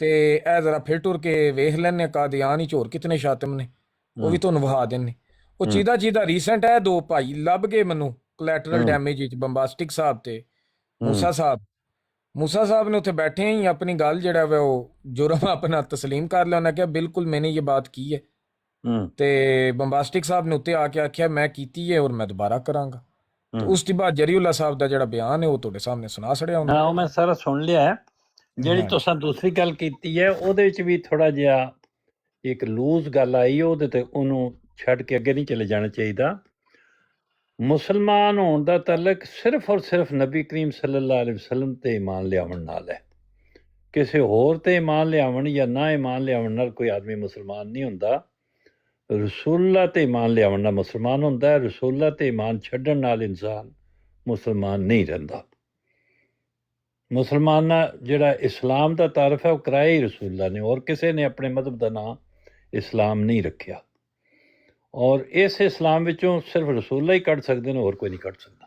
ਤੇ ਇਹ ਜ਼ਰਾ ਫਿਰ ਟੁਰ ਕੇ ਵੇਖ ਲੈਣੇ ਕਾਦੀਆਨ ਹੀ ਹੋਰ ਕਿਤਨੇ ਸ਼ਾਤਮ ਨੇ, ਉਹ ਵੀ ਤੁਹਾਨੂੰ ਵਹਾ ਦੇਣੇ। ਉਹ ਚੀਦਾ ਰੀਸੈਂਟ ਹੈ, ਦੋ ਭਾਈ ਲੱਭ ਗਏ ਮੈਨੂੰ ਕੋਲੈਟਰਲ ਡੈਮੇਜ ਵਿੱਚ, ਬੰਬਾਸਟਿਕ ਸਾਹਿਬ ਤੇ ਮੂਸਾ ਸਾਹਿਬ। ਮੂਸਾ ਸਾਹਿਬ ਨੇ ਉੱਥੇ ਬੈਠੇ ਹੀ ਆਪਣੀ ਗੱਲ ਜਿਹੜਾ ਵਾ ਉਹ ਜੁਰਮ ਆਪਣਾ ਤਸਲੀਮ ਕਰ ਲਿਆ। ਉਹਨੇ ਕਿਹਾ ਬਿਲਕੁਲ ਮੈਨੇ ਇਹ ਬਾਤ ਕੀ ਹੈ। ਤੇ ਬੰਬਾਸਟਿਕ ਸਾਹਿਬ ਨੇ ਉੱਤੇ ਆ ਕੇ ਆਖਿਆ ਮੈਂ ਕੀਤੀ ਹੈ ਔਰ ਮੈਂ ਦੁਬਾਰਾ ਕਰਾਂਗਾ। ਉਸ ਤੋਂ ਬਾਅਦ ਜਰੀਉਲਾ ਸਾਹਿਬ ਦਾ ਜਿਹੜਾ ਬਿਆਨ ਹੈ ਉਹ ਤੁਹਾਡੇ ਸਾਹਮਣੇ ਸੁਣਾ ਛੜਿਆ ਉਹਨਾਂ। ਹਾਂ ਉਹ ਮੈਂ ਸਾਰਾ ਸੁਣ ਲਿਆ ਹੈ। ਜਿਹੜੀ ਤੁਸੀਂ ਦੂਸਰੀ ਗੱਲ ਕੀਤੀ ਹੈ ਉਹਦੇ ਵਿੱਚ ਵੀ ਥੋੜਾ ਜਿਹਾ ਇੱਕ ਲੂਜ਼ ਗੱਲ ਆਈ, ਉਹਦੇ ਤੇ ਉਹਨੂੰ ਛੱਡ ਕੇ ਅੱਗੇ ਨਹੀਂ ਚਲੇ ਜਾਣਾ ਚਾਹੀਦਾ। ਮੁਸਲਮਾਨ ਹੋਣ ਦਾ ਤਲਕ ਸਿਰਫ ਔਰ ਸਿਰਫ ਨਬੀ ਕਰੀਮ ਸੱਲੱਲਾਹੁ ਅਲੈਹਿ ਵਸੱਲਮ ਤੇ ਈਮਾਨ ਲਿਆਉਣ ਨਾਲ ਹੈ। ਕਿਸੇ ਹੋਰ ਤੇ ਈਮਾਨ ਲਿਆਉਣ ਜਾਂ ਨਾ ਈਮਾਨ ਲਿਆਉਣ ਨਾਲ ਕੋਈ ਆਦਮੀ ਮੁਸਲਮਾਨ ਨਹੀਂ ਹੁੰਦਾ। ਰਸੂਲullah ਤੇ ਈਮਾਨ ਲਿਆਉਣ ਨਾਲ ਮੁਸਲਮਾਨ ਹੁੰਦਾ ਹੈ। ਰਸੂਲullah ਤੇ ਈਮਾਨ ਛੱਡਣ ਨਾਲ ਇਨਸਾਨ ਮੁਸਲਮਾਨ ਨਹੀਂ ਰਹਿੰਦਾ। ਮੁਸਲਮਾਨ ਜਿਹੜਾ ਇਸਲਾਮ ਦਾ ਤਾਰਫ ਹੈ ਉਹ ਕਰਾਇਆ ਹੀ ਰਸੂਲullah ਨੇ, ਔਰ ਕਿਸੇ ਨੇ ਆਪਣੇ ਮਜ਼ਹਬ ਦਾ ਨਾਂ ਇਸਲਾਮ ਨਹੀਂ ਰੱਖਿਆ। ਔਰ ਇਸ ਇਸਲਾਮ ਵਿੱਚੋਂ ਸਿਰਫ ਰਸੂਲullah ਹੀ ਕੱਢ ਸਕਦੇ ਨੇ, ਹੋਰ ਕੋਈ ਨਹੀਂ ਕੱਢ ਸਕਦਾ।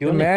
ਤੇ ਮੈਂ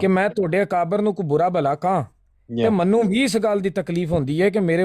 ਕਿ ਮੈਂ ਤੁਹਾਡੇ ਅਕਾਬਿਰ ਨੂੰ ਕੋਈ ਬੁਰਾ ਭਲਾ ਕਹਾਂ, ਤੇ ਮੈਨੂੰ ਵੀ ਇਸ ਗੱਲ ਦੀ ਤਕਲੀਫ ਹੁੰਦੀ ਹੈ ਕਿ ਮੇਰੇ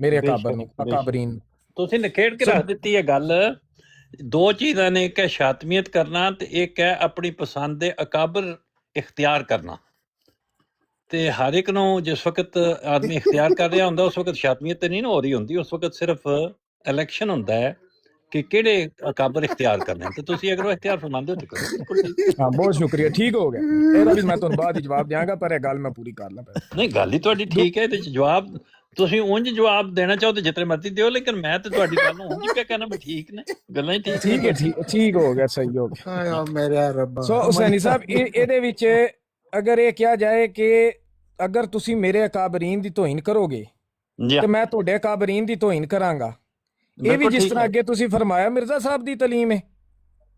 ਮੇਰੇ ਅਕਾਬਿਰ ਨੂੰ, ਅਕਾਬਰੀਨ। ਤੁਸੀਂ ਨਖੇੜ ਕੇ ਰੱਖ ਦਿੱਤੀ ਹੈ ਗੱਲ। ਦੋ ਚੀਜ਼ਾਂ ਨੇ, ਇੱਕ ਹੈ ਸ਼ਾਤਮੀਅਤ ਕਰਨਾ ਤੇ ਇੱਕ ਹੈ ਆਪਣੀ ਪਸੰਦ ਦੇ ਅਕਾਬਰ ਇਖਤਿਆਰ ਕਰਨਾ। ਤੇ ਹਰ ਇੱਕ ਨੂੰ ਜਿਸ ਵਕਤ ਆਦਮੀ ਇਖਤਿਆਰ ਕਰ ਰਿਹਾ ਹੁੰਦਾ ਉਸ ਵਕਤ ਸ਼ਾਤਮੀਅਤ ਤੇ ਨਹੀਂ ਹੋ ਰਹੀ ਹੁੰਦੀ, ਉਸ ਵਕਤ ਸਿਰਫ ਇਲੈਕਸ਼ਨ ਹੁੰਦਾ ਹੈ ਕਿ ਕਿਹੜੇ ਅਕਾਬਰ ਇਖਤਿਆਰ ਕਰਨੇ। ਤੇ ਤੁਸੀਂ ਅਗਰ ਉਹ ਇਖਤਿਆਰ ਫਰਮਾਉਂਦੇ ਹੋ ਤਾਂ ਕਰੋ। ਬਿਲਕੁਲ ਠੀਕ। ਹਾਂ ਬਹੁਤ ਸ਼ੁਕਰੀਆ, ਠੀਕ ਹੋ ਗਿਆ। ਇਹਦਾ ਵੀ ਮੈਂ ਤੁਹਾਨੂੰ ਬਾਅਦ ਹੀ ਜਵਾਬ ਦਿਆਂਗਾ, ਪਰ ਇਹ ਗੱਲ ਮੈਂ ਪੂਰੀ ਕਰ ਲਾਂ ਪਹਿਲਾਂ। ਨਹੀਂ ਗੱਲ ਹੀ ਤੁਹਾਡੀ ਠੀਕ ਹੈ, ਇਹਦੇ ਚ ਜਵਾਬ ਤੁਸੀਂ ਉਂਝ ਜਵਾਬ ਦੇਣਾ ਚਾਹੋ ਤੇ ਜਿਤਨੇ ਮਰਜ਼ੀ ਦਿਓ, ਲੇਕਿਨ ਮੈਂ ਤੇ ਤੁਹਾਡੀ ਗੱਲ ਨੂੰ ਉਂਝ ਹੀ ਕਹਿਣਾ ਵੀ ਠੀਕ ਨੇ, ਗੱਲਾਂ ਹੀ ਠੀਕ ਹੈ। ਠੀਕ ਹੋ ਗਿਆ, ਸਹੀ ਹੋ ਗਿਆ। ਹਾਂ ਮੇਰੇ ਰੱਬਾ। ਸੋ ਹੁਸੈਨੀ ਸਾਹਿਬ ਇਹਦੇ ਵਿੱਚ ਅਗਰ ਇਹ ਕਿਹਾ ਜਾਏ ਕਿ ਅਗਰ ਤੁਸੀਂ ਮੇਰੇ ਅਕਾਬਰੀਨ ਦੀ ਤੋਹੀਨ ਕਰੋਗੇ ਤੇ ਮੈਂ ਤੁਹਾਡੇ ਅਕਾਬਰੀਨ ਦੀ ਤੋਹੀਨ ਕਰਾਂਗਾ, ਇਹ ਵੀ ਜਿਸ ਤਰ੍ਹਾਂ ਅੱਗੇ ਤੁਸੀਂ ਫਰਮਾਇਆ ਮਿਰਜ਼ਾ ਸਾਹਿਬ ਦੀ ਤਾਲੀਮ ਹੈ।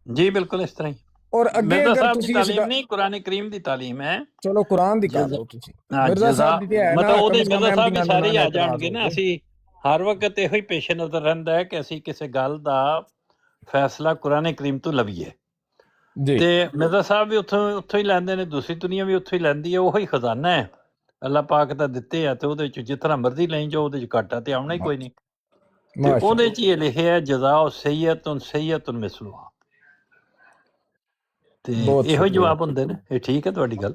ਜੀ ਬਿਲਕੁਲ ਇਸ ਤਰ੍ਹਾਂ ਹੀ। ਔਰ ਅੱਗੇ ਅਗਰ ਤੁਸੀਂ ਤਾਲੀਮ ਨਹੀਂ, ਕੁਰਾਨ ਕਰੀਮ ਦੀ ਤਾਲੀਮ ਹੈ। ਚਲੋ ਕੁਰਾਨ ਦੀ ਕਰ ਲਓ ਤੁਸੀਂ। ਮਿਰਜ਼ਾ ਸਾਹਿਬ ਦੀ ਤੇ ਹੈ ਨਾ, ਮਤਲਬ ਉਹਦੇ ਮਿਰਜ਼ਾ ਸਾਹਿਬ ਵੀ ਸਾਰੇ ਆ ਜਾਣਗੇ ਨਾ। ਅਸੀਂ ਹਰ ਵਕਤ ਇਹੋ ਹੀ ਪੇਸ਼ ਨਜ਼ਰ ਰਹਿੰਦਾ ਹੈ ਕਿ ਅਸੀਂ ਕਿਸੇ ਗੱਲ ਦਾ ਫੈਸਲਾ ਕੁਰਾਨ ਕਰੀਮ ਤੋਂ ਲਵੀਏ। ਤੇ ਮਿਰਜ਼ਾ ਸਾਹਿਬ ਵੀ ਉੱਥੋਂ ਹੀ ਲੈਂਦੇ ਨੇ, ਦੂਸਰੀ ਦੁਨੀਆ ਵੀ ਉੱਥੋਂ ਹੀ ਲੈਂਦੀ ਹੈ। ਉਹੀ ਖਜ਼ਾਨਾ ਹੈ ਅੱਲਾਹ ਪਾਕ ਦਾ ਦਿੱਤੇ ਆ, ਤੇ ਉਹਦੇ ਚ ਜਿਸ ਤਰ੍ਹਾਂ ਮਰਜ਼ੀ ਲਈ ਜਾਓ, ਉਹਦੇ ਚ ਘਾਟਾ ਤੇ ਆਉਣਾ ਹੀ ਕੋਈ ਨਹੀਂ। ਤੇ ਉਹਦੇ ਚ ਇਹ ਲਿਖਿਆ ਜਜ਼ਾਓ ਸਈਅਤੁਨ ਸਈਅਤੁਨ ਮਿਸਲੁਹਾ, ਤੇ ਬਹੁਤ ਇਹੋ ਹੀ ਸ਼ੁਕਰੀਆ। ਜਵਾਬ ਹੁੰਦੇ ਨੇ। ਇਹ ਠੀਕ ਹੈ ਤੁਹਾਡੀ ਗੱਲ।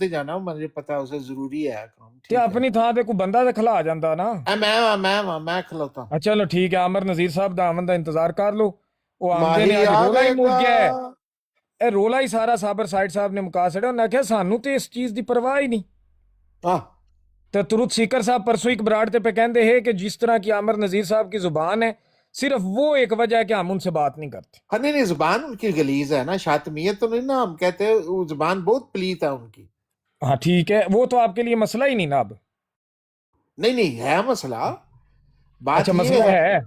ਤੇ ਜਾਣਾ ਮੈਨੂੰ ਪਤਾ ਉਸੇ ਜ਼ਰੂਰੀ ਹੈ ਕੰਮ ਤੇ ਆਪਣੀ ਥਾਂ ਤੇ ਕੋਈ ਬੰਦਾ ਤੇ ਖਲਾ ਜਾਂਦਾ ਨਾ। ਮੈਂ ਖਲੋਤਾ। ਚਲੋ ਠੀਕ ਹੈ, ਆਮਰ ਨਜ਼ੀਰ ਸਾਹਿਬ ਦਾ ਆਮਨ ਦਾ ਇੰਤਜ਼ਾਰ ਕਰ ਲਓ। ਉਹ ਆਮਦੇ ਨੇ, ਅੱਜ ਰੋਲਾ ਹੀ ਮੁੱਕ ਗਿਆ ਹੈ। ਇਹ ਰੋਲਾ ਹੀ ਸਾਰਾ ਸਾਬਰ ਸਾਈਡ ਸਾਹਿਬ ਨੇ ਮੁਕਾ ਛੜਿਆ। ਉਹਨੇ ਆਖਿਆ ਸਾਨੂੰ ਤੇ ਇਸ ਚੀਜ਼ ਦੀ ਪਰਵਾਹ ਹੀ ਨਹੀਂ। تو ترت سیکر صاحب پرسوں ایک براڑتے پہ کہتے ہیں کہ جس طرح کی عامر نذیر صاحب کی زبان ہے صرف وہ ایک وجہ ہے کہ ہم ان سے بات نہیں کرتے. نہیں زبان ان کی غلیظ ہے نا، شاطمیت تو نہیں نا، ہم کہتے ہیں وہ زبان بہت پلیت ہے ان کی. ہاں ٹھیک ہے، وہ تو آپ کے لیے مسئلہ ہی نہیں نا اب. نہیں ہے مسئلہ. بات اچھا مسئلہ ہے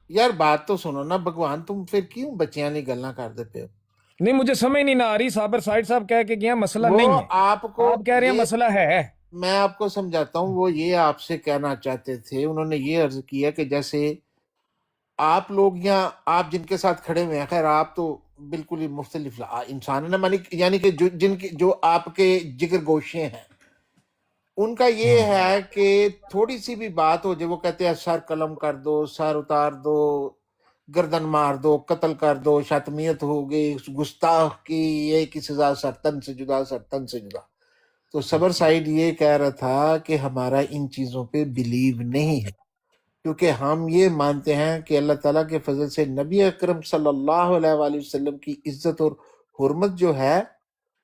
یار، بات تو سنو نا بھگوان، تم پھر کیوں بچیاں نہیں گلنا کر دیتے ہو؟ نہیں مجھے سمجھ نہیں نہ آ رہی. صابر سائد صاحب کہہ کے گیا مسئلہ نہیں ہے، آپ کہہ رہے ہیں مسئلہ ہے. میں آپ کو سمجھاتا ہوں، وہ یہ آپ سے کہنا چاہتے تھے، انہوں نے یہ عرض کیا کہ جیسے آپ لوگ یا آپ جن کے ساتھ کھڑے ہوئے ہیں، خیر آپ تو بالکل ہی مختلف انسان ہیں نا، یعنی کہ جو آپ کے جگر گوشے ہیں، ان کا یہ ہے کہ تھوڑی سی بھی بات ہو جائے وہ کہتے ہیں سر قلم کر دو، سر اتار دو، گردن مار دو، قتل کر دو، شاتمیت ہو گئی، گستاخ کی یہ کی سزا سرتن سے جدا، سرتن سے جدا. تو صبر سائید یہ کہہ رہا تھا کہ ہمارا ان چیزوں پہ بلیو نہیں ہے، کیونکہ ہم یہ مانتے ہیں کہ اللہ تعالیٰ کے فضل سے نبی اکرم صلی اللہ علیہ وآلہ وسلم کی عزت اور حرمت جو ہے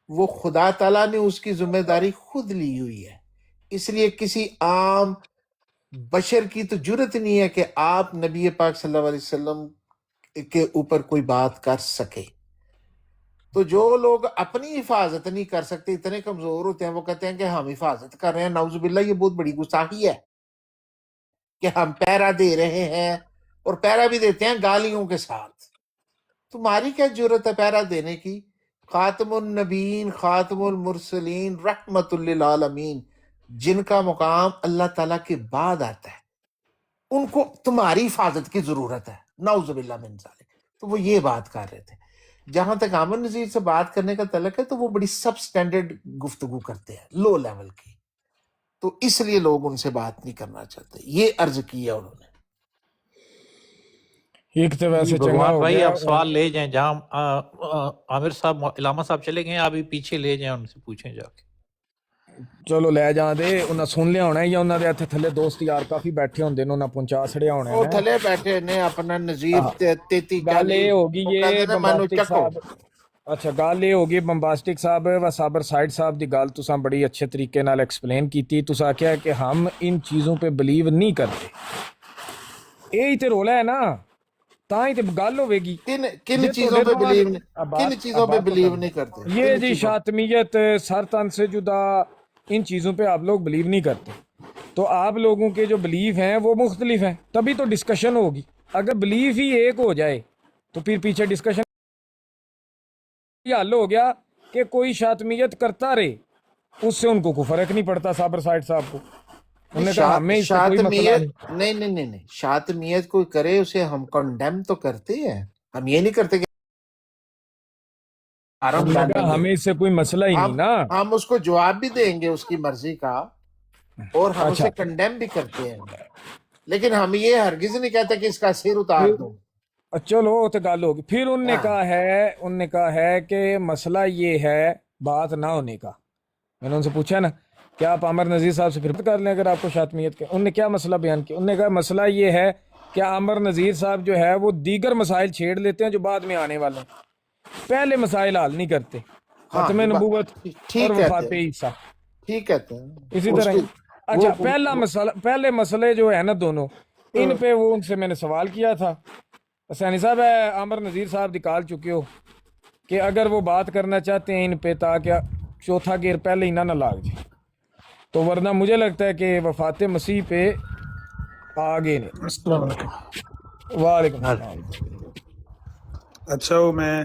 وہ خدا تعالیٰ نے اس کی ذمہ داری خود لی ہوئی ہے. اس لیے کسی عام بشر کی تو جرت نہیں ہے کہ آپ نبی پاک صلی اللہ علیہ وسلم کے اوپر کوئی بات کر سکے. تو جو لوگ اپنی حفاظت نہیں کر سکتے، اتنے کمزور ہوتے ہیں، وہ کہتے ہیں کہ ہم حفاظت کر رہے ہیں. نعوذ باللہ، یہ بہت بڑی گستاخی ہے کہ ہم پیرا دے رہے ہیں، اور پیرا بھی دیتے ہیں گالیوں کے ساتھ. تمہاری کیا جرت ہے پیرا دینے کی؟ خاتم النبیین، خاتم المرسلین، رحمت للعالمین، جن کا مقام اللہ تعالیٰ کے بعد آتا ہے، ان کو تمہاری حفاظت کی ضرورت ہے. نعوذ باللہ من ذالک. تو وہ یہ بات کر رہے تھے. جہاں تک عامر نذیر سے بات کرنے کا تعلق ہے تو وہ بڑی سب سٹینڈرڈ گفتگو کرتے ہیں، لو لیول کی، تو اس لیے لوگ ان سے بات نہیں کرنا چاہتے. یہ عرض کیا انہوں نے. ایک تو ویسے چنگا بھگوان ہو بھائی گیا. آپ سوال لے جائیں، جہاں عامر صاحب علامہ صاحب چلے گئے ہیں، آپ بھی پیچھے لے جائیں، ان سے پوچھیں جا کے. چلو لے جان دے، انہیں سن لیا ہونا ہے، یا انہوں نے اتنے تھلے دوست یار کافی بیٹھے ہوندے نے، انہیں پہنچا چھڑیا ہونا وہ ہے. تھلے بیٹھے نے اپنا نذیر 33 گل یہ 40 ہوگی یہ بمباسٹک صاحب. اچھا گل یہ ہوگی بمباسٹک صاحب و صابر سائد صاحب دی گل تساں بڑی اچھے طریقے نال ایکسپلین کیتی. تساں آکھیا کہ ہم ان چیزوں پہ بلیو نہیں کرتے. یہی تے رولا ہے نا، تاں ہی تے گل ہوے گی. کن چیزوں پہ بلیو نہیں کرتے؟ یہ جی شاطمیت، سر تن سے جدا، ان چیزوں پہ آپ لوگ بلیو نہیں کرتے. تو آپ لوگوں کے جو بلیف ہیں وہ مختلف ہیں، تبھی تو ڈسکشن ہوگی. اگر بلیف ہی ایک ہو جائے تو پھر پیچھے ڈسکشن یہ حل ہو گیا کہ کوئی شاطمیت کرتا رہے، اس سے ان کو کوئی فرق نہیں پڑتا. صابر سائد صاحب کو انہوں نے کہا ہمیں اس سے کوئی مسئلہ نہیں. نہیں شاطمیت کوئی کرے اسے ہم کنڈیم تو کرتے ہیں، ہم یہ نہیں کرتے کہ ہمیں اس سے کوئی مسئلہ ہی نہیں نا. ہم اس کو جواب بھی دیں گے اس کی مرضی کا، اور ہم اسے کنڈیم بھی کرتے ہیں، لیکن ہم یہ ہرگز نہیں کہتے کہ اس کا سر اتار دو. چلو تو گل ہوگی. پھر انہوں نے کہا ہے کہ مسئلہ یہ ہے بات نہ ہونے کا. میں نے ان سے پوچھا نا کہ آپ عامر نذیر صاحب سے پھر کر لیں اگر آپ کو شاطمیت کے. انہوں نے کیا مسئلہ بیان کیا؟ انہوں نے کہا مسئلہ یہ ہے کہ عامر نذیر صاحب جو ہے وہ دیگر مسائل چھیڑ لیتے ہیں جو بعد میں آنے والے ہیں، پہلے مسائل حل نہیں کرتے. ختم نبوت اور وفات عیسیٰ ٹھیک کہتے ہیں اسی طرح. اچھا پہلے مسئلے جو ہے نا دونوں، ان پہ وہ ان سے میں نے سوال کیا تھا. حسینی صاحب عامر نذیر صاحب نکال چکے ہو کہ اگر وہ بات کرنا چاہتے ہیں ان پہ تاکہ چوتھا گیئر پہلے ہی نہ لاگ جائے، تو ورنہ مجھے لگتا ہے کہ وفات مسیح پہ آگے نہیں. وعلیکم السلام. اچھا وہ میں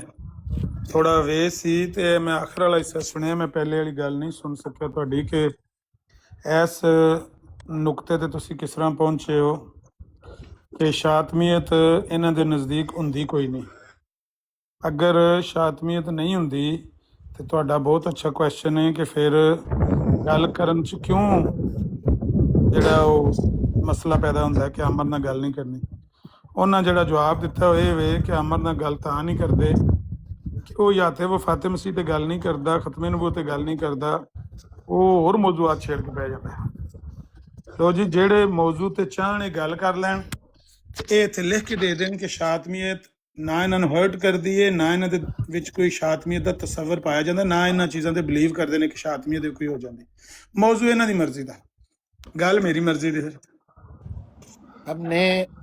تھوڑا وے سی تے میں آخر والا حصہ سنیا، میں پہلے والی گل نہیں سن سکیا تہاڈی کہ اس نقطے تے تسی کس طرح پہنچے ہو کہ شاطمیت انہاں دے نزدیک ہوندی کوئی نہیں. اگر شاطمیت نہیں ہوندی تے تہاڈا بہت اچھا کویشچن ہے کہ پھر گل کرن چ کیوں جڑا وہ مسئلہ پیدا ہوندا ہے کہ عامر نال گل نہیں کرنی. انہاں جڑا جواب دیتا وہ یہ وے کہ عامر نال گل تاں نہیں کردے کہ وہ یا تے وفات مسیح تے گل نہیں کردا، ختم نبوت تے گل نہیں کردا، ਉਹ ਹੋਰ ਮੌਜੂਆਤ ਛੇੜ ਕੇ ਪੈ ਜਾਂਦਾ ਹੈ। ਲੋ ਜੀ, ਜਿਹੜੇ ਮੌਜੂ ਤੇ ਚਾਹਣ ਇਹ ਗੱਲ ਕਰ ਲੈਣ, ਇਹ ਇੱਥੇ ਲਿਖ ਕੇ ਦੇ ਦੇਣ ਕਿ ਸ਼ਾਤਮੀਅਤ ਨਾ ਇਹਨਾਂ ਨੂੰ ਹਰਟ ਕਰਦੀ ਹੈ, ਨਾ ਇਹਨਾਂ ਦੇ ਵਿੱਚ ਕੋਈ ਸ਼ਾਤਮੀਅਤ ਦਾ ਤਸੱਵਰ ਪਾਇਆ ਜਾਂਦਾ, ਨਾ ਇਹਨਾਂ ਚੀਜ਼ਾਂ ਤੇ ਬਿਲੀਵ ਕਰਦੇ ਨੇ ਕਿ ਸ਼ਾਤਮੀਅਤ ਕੋਈ ਹੋ ਜਾਂਦੀ। ਮੌਜੂ ਇਹਨਾਂ ਦੀ ਮਰਜ਼ੀ ਦਾ, ਗੱਲ ਮੇਰੀ ਮਰਜ਼ੀ ਦੀ।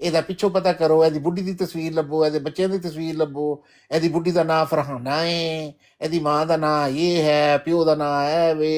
ਇਹਦਾ ਪਿੱਛੋਂ ਪਤਾ ਕਰੋ, ਇਹਦੀ ਬੁੱਢੀ ਦੀ ਤਸਵੀਰ ਲੱਭੋ, ਇਹਦੇ ਬੱਚਿਆਂ ਦੀ ਤਸਵੀਰ ਲੱਭੋ, ਇਹਦੀ ਬੁੱਢੀ ਦਾ ਨਾਂ ਫਰਹਾਨਾ ਹੈ, ਇਹਦੀ ਮਾਂ ਦਾ ਨਾਂ ਇਹ ਹੈ, ਪਿਓ ਦਾ ਨਾਂ ਹੈ ਵੇ,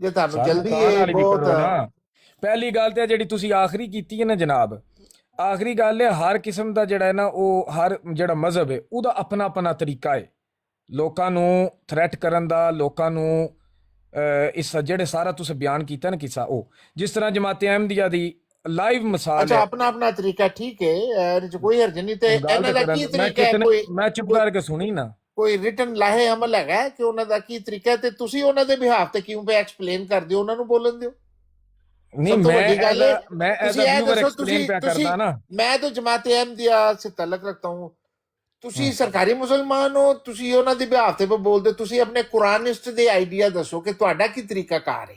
ਜੇ ਤੁਹਾਨੂੰ ਜਲਦੀ ਹੈ ਬਹੁਤ। ਪਹਿਲੀ ਗੱਲ ਤੇ ਜਿਹੜੀ ਤੁਸੀਂ ਆਖਰੀ ਕੀਤੀ ਹੈ ਨਾ ਜਨਾਬ, ਆਖਰੀ ਗੱਲ ਹੈ ਹਰ ਕਿਸਮ ਦਾ ਜਿਹੜਾ ਹੈ ਨਾ, ਉਹ ਹਰ ਜਿਹੜਾ ਮਜ਼ਹਬ ਹੈ ਉਹਦਾ ਆਪਣਾ ਆਪਣਾ ਤਰੀਕਾ ਹੈ ਲੋਕਾਂ ਨੂੰ ਥ੍ਰੈਟ ਕਰਨ ਦਾ, ਲੋਕਾਂ ਨੂੰ ਇਸ ਜਿਹੜੇ ਸਾਰਾ ਤੁਸੀਂ ਬਿਆਨ ਕੀਤਾ ਨਾ ਕਿੱਸਾ, ਉਹ ਜਿਸ ਤਰ੍ਹਾਂ ਜਮਾਤ ਅਹਿਮਦੀਆ ਦੀ ਲਾਈਵ ਮਿਸਾਲ ਅੱਛਾ ਆਪਣਾ ਆਪਣਾ ਤਰੀਕਾ ਠੀਕ ਹੈ, ਇਹਦੇ ਚ ਕੋਈ ਹਰਜ ਨਹੀਂ। ਤੇ ਇਹਨਾਂ ਦਾ ਕੀ ਤਰੀਕਾ ਹੈ? ਕੋਈ ਮੈਂ ਚੁੱਪ ਕਰਕੇ ਸੁਣੀ ਨਾ, ਕੋਈ ਰਿਟਨ ਲਾਹੇ ਅਮਲ ਹੈਗਾ ਕਿ ਉਹਨਾਂ ਦਾ ਕੀ ਤਰੀਕਾ ਹੈ, ਤੇ ਤੁਸੀਂ ਉਹਨਾਂ ਦੇ ਬਿਹਾਫ ਤੇ ਕਿਉਂ ਪੇ ਐਕਸਪਲੇਨ ਕਰਦੇ ਹੋ, ਉਹਨਾਂ ਨੂੰ ਬੋਲਣ ਦਿਓ। ਨਹੀਂ ਮੈਂ ਐਜ਼ ਅ ਵਿਊਅਰ ਐਕਸਪਲੇਨ ਪਿਆ ਕਰਦਾ ਨਾ। ਮੈਂ ਤਾਂ ਜਮਾਤ ਅਹਿਮਦੀਆ ਸੇ ਤਾਲੁਕ ਰੱਖਤਾ ਹੂੰ, ਤੁਸੀਂ ਸਰਕਾਰੀ ਮੁਸਲਮਾਨ ਹੋ, ਤੁਸੀਂ ਉਹਨਾਂ ਦੇ ਬਿਹਾਫ ਤੇ ਬੋਲਦੇ, ਤੁਸੀਂ ਆਪਣੇ ਕੁਰਾਨਿਸਟ ਦੇ ਆਈਡੀਆ ਦੱਸੋ ਕਿ ਤੁਹਾਡਾ ਕੀ ਤਰੀਕਾ ਕਾਰ ਹੈ।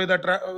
ਇਹਦਾ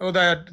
ਉਹਦਾ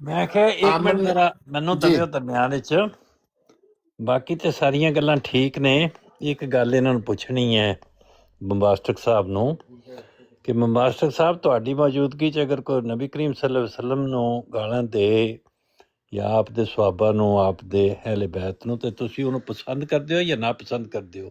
ਮੈਂ ਕਿਹਾ ਇੱਕ ਮਿੰਟ ਜਰਾ ਮੈਨੂੰ ਦਰਿਓ ਦਰਮਿਆਨ ਵਿੱਚ, ਬਾਕੀ ਤੇ ਸਾਰੀਆਂ ਗੱਲਾਂ ਠੀਕ ਨੇ। ਇੱਕ ਗੱਲ ਇਹਨਾਂ ਨੂੰ ਪੁੱਛਣੀ ਹੈ ਬੰਬਾਸਟਕ ਸਾਹਿਬ ਨੂੰ ਕਿ ਬੰਬਾਸਟਕ ਸਾਹਿਬ ਤੁਹਾਡੀ ਮੌਜੂਦਗੀ 'ਚ ਅਗਰ ਕੋਈ ਨਬੀ ਕਰੀਮ ਸੱਲੱਲਾਹੁ ਅਲੈਹਿ ਵਸੱਲਮ ਨੂੰ ਗਾਲਾਂ ਦੇ ਜਾਂ ਆਪ ਦੇ ਸਹਾਬਾ ਨੂੰ, ਆਪ ਦੇ ਅਹਿਲੇ ਬੈਤ ਨੂੰ, ਤੇ ਤੁਸੀਂ ਉਹਨੂੰ ਪਸੰਦ ਕਰਦੇ ਹੋ ਜਾਂ ਨਾ ਪਸੰਦ ਕਰਦੇ ਹੋ?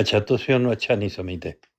ਅੱਛਾ, ਤੁਸੀਂ ਉਹਨੂੰ ਅੱਛਾ ਨਹੀਂ ਸਮਝਦੇ?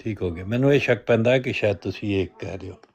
ਠੀਕ ਹੋ ਗਿਆ। ਮੈਨੂੰ ਇਹ ਸ਼ੱਕ ਪੈਂਦਾ ਕਿ ਸ਼ਾਇਦ ਤੁਸੀਂ ਇਹ ਕਹਿ ਰਹੇ ਹੋ।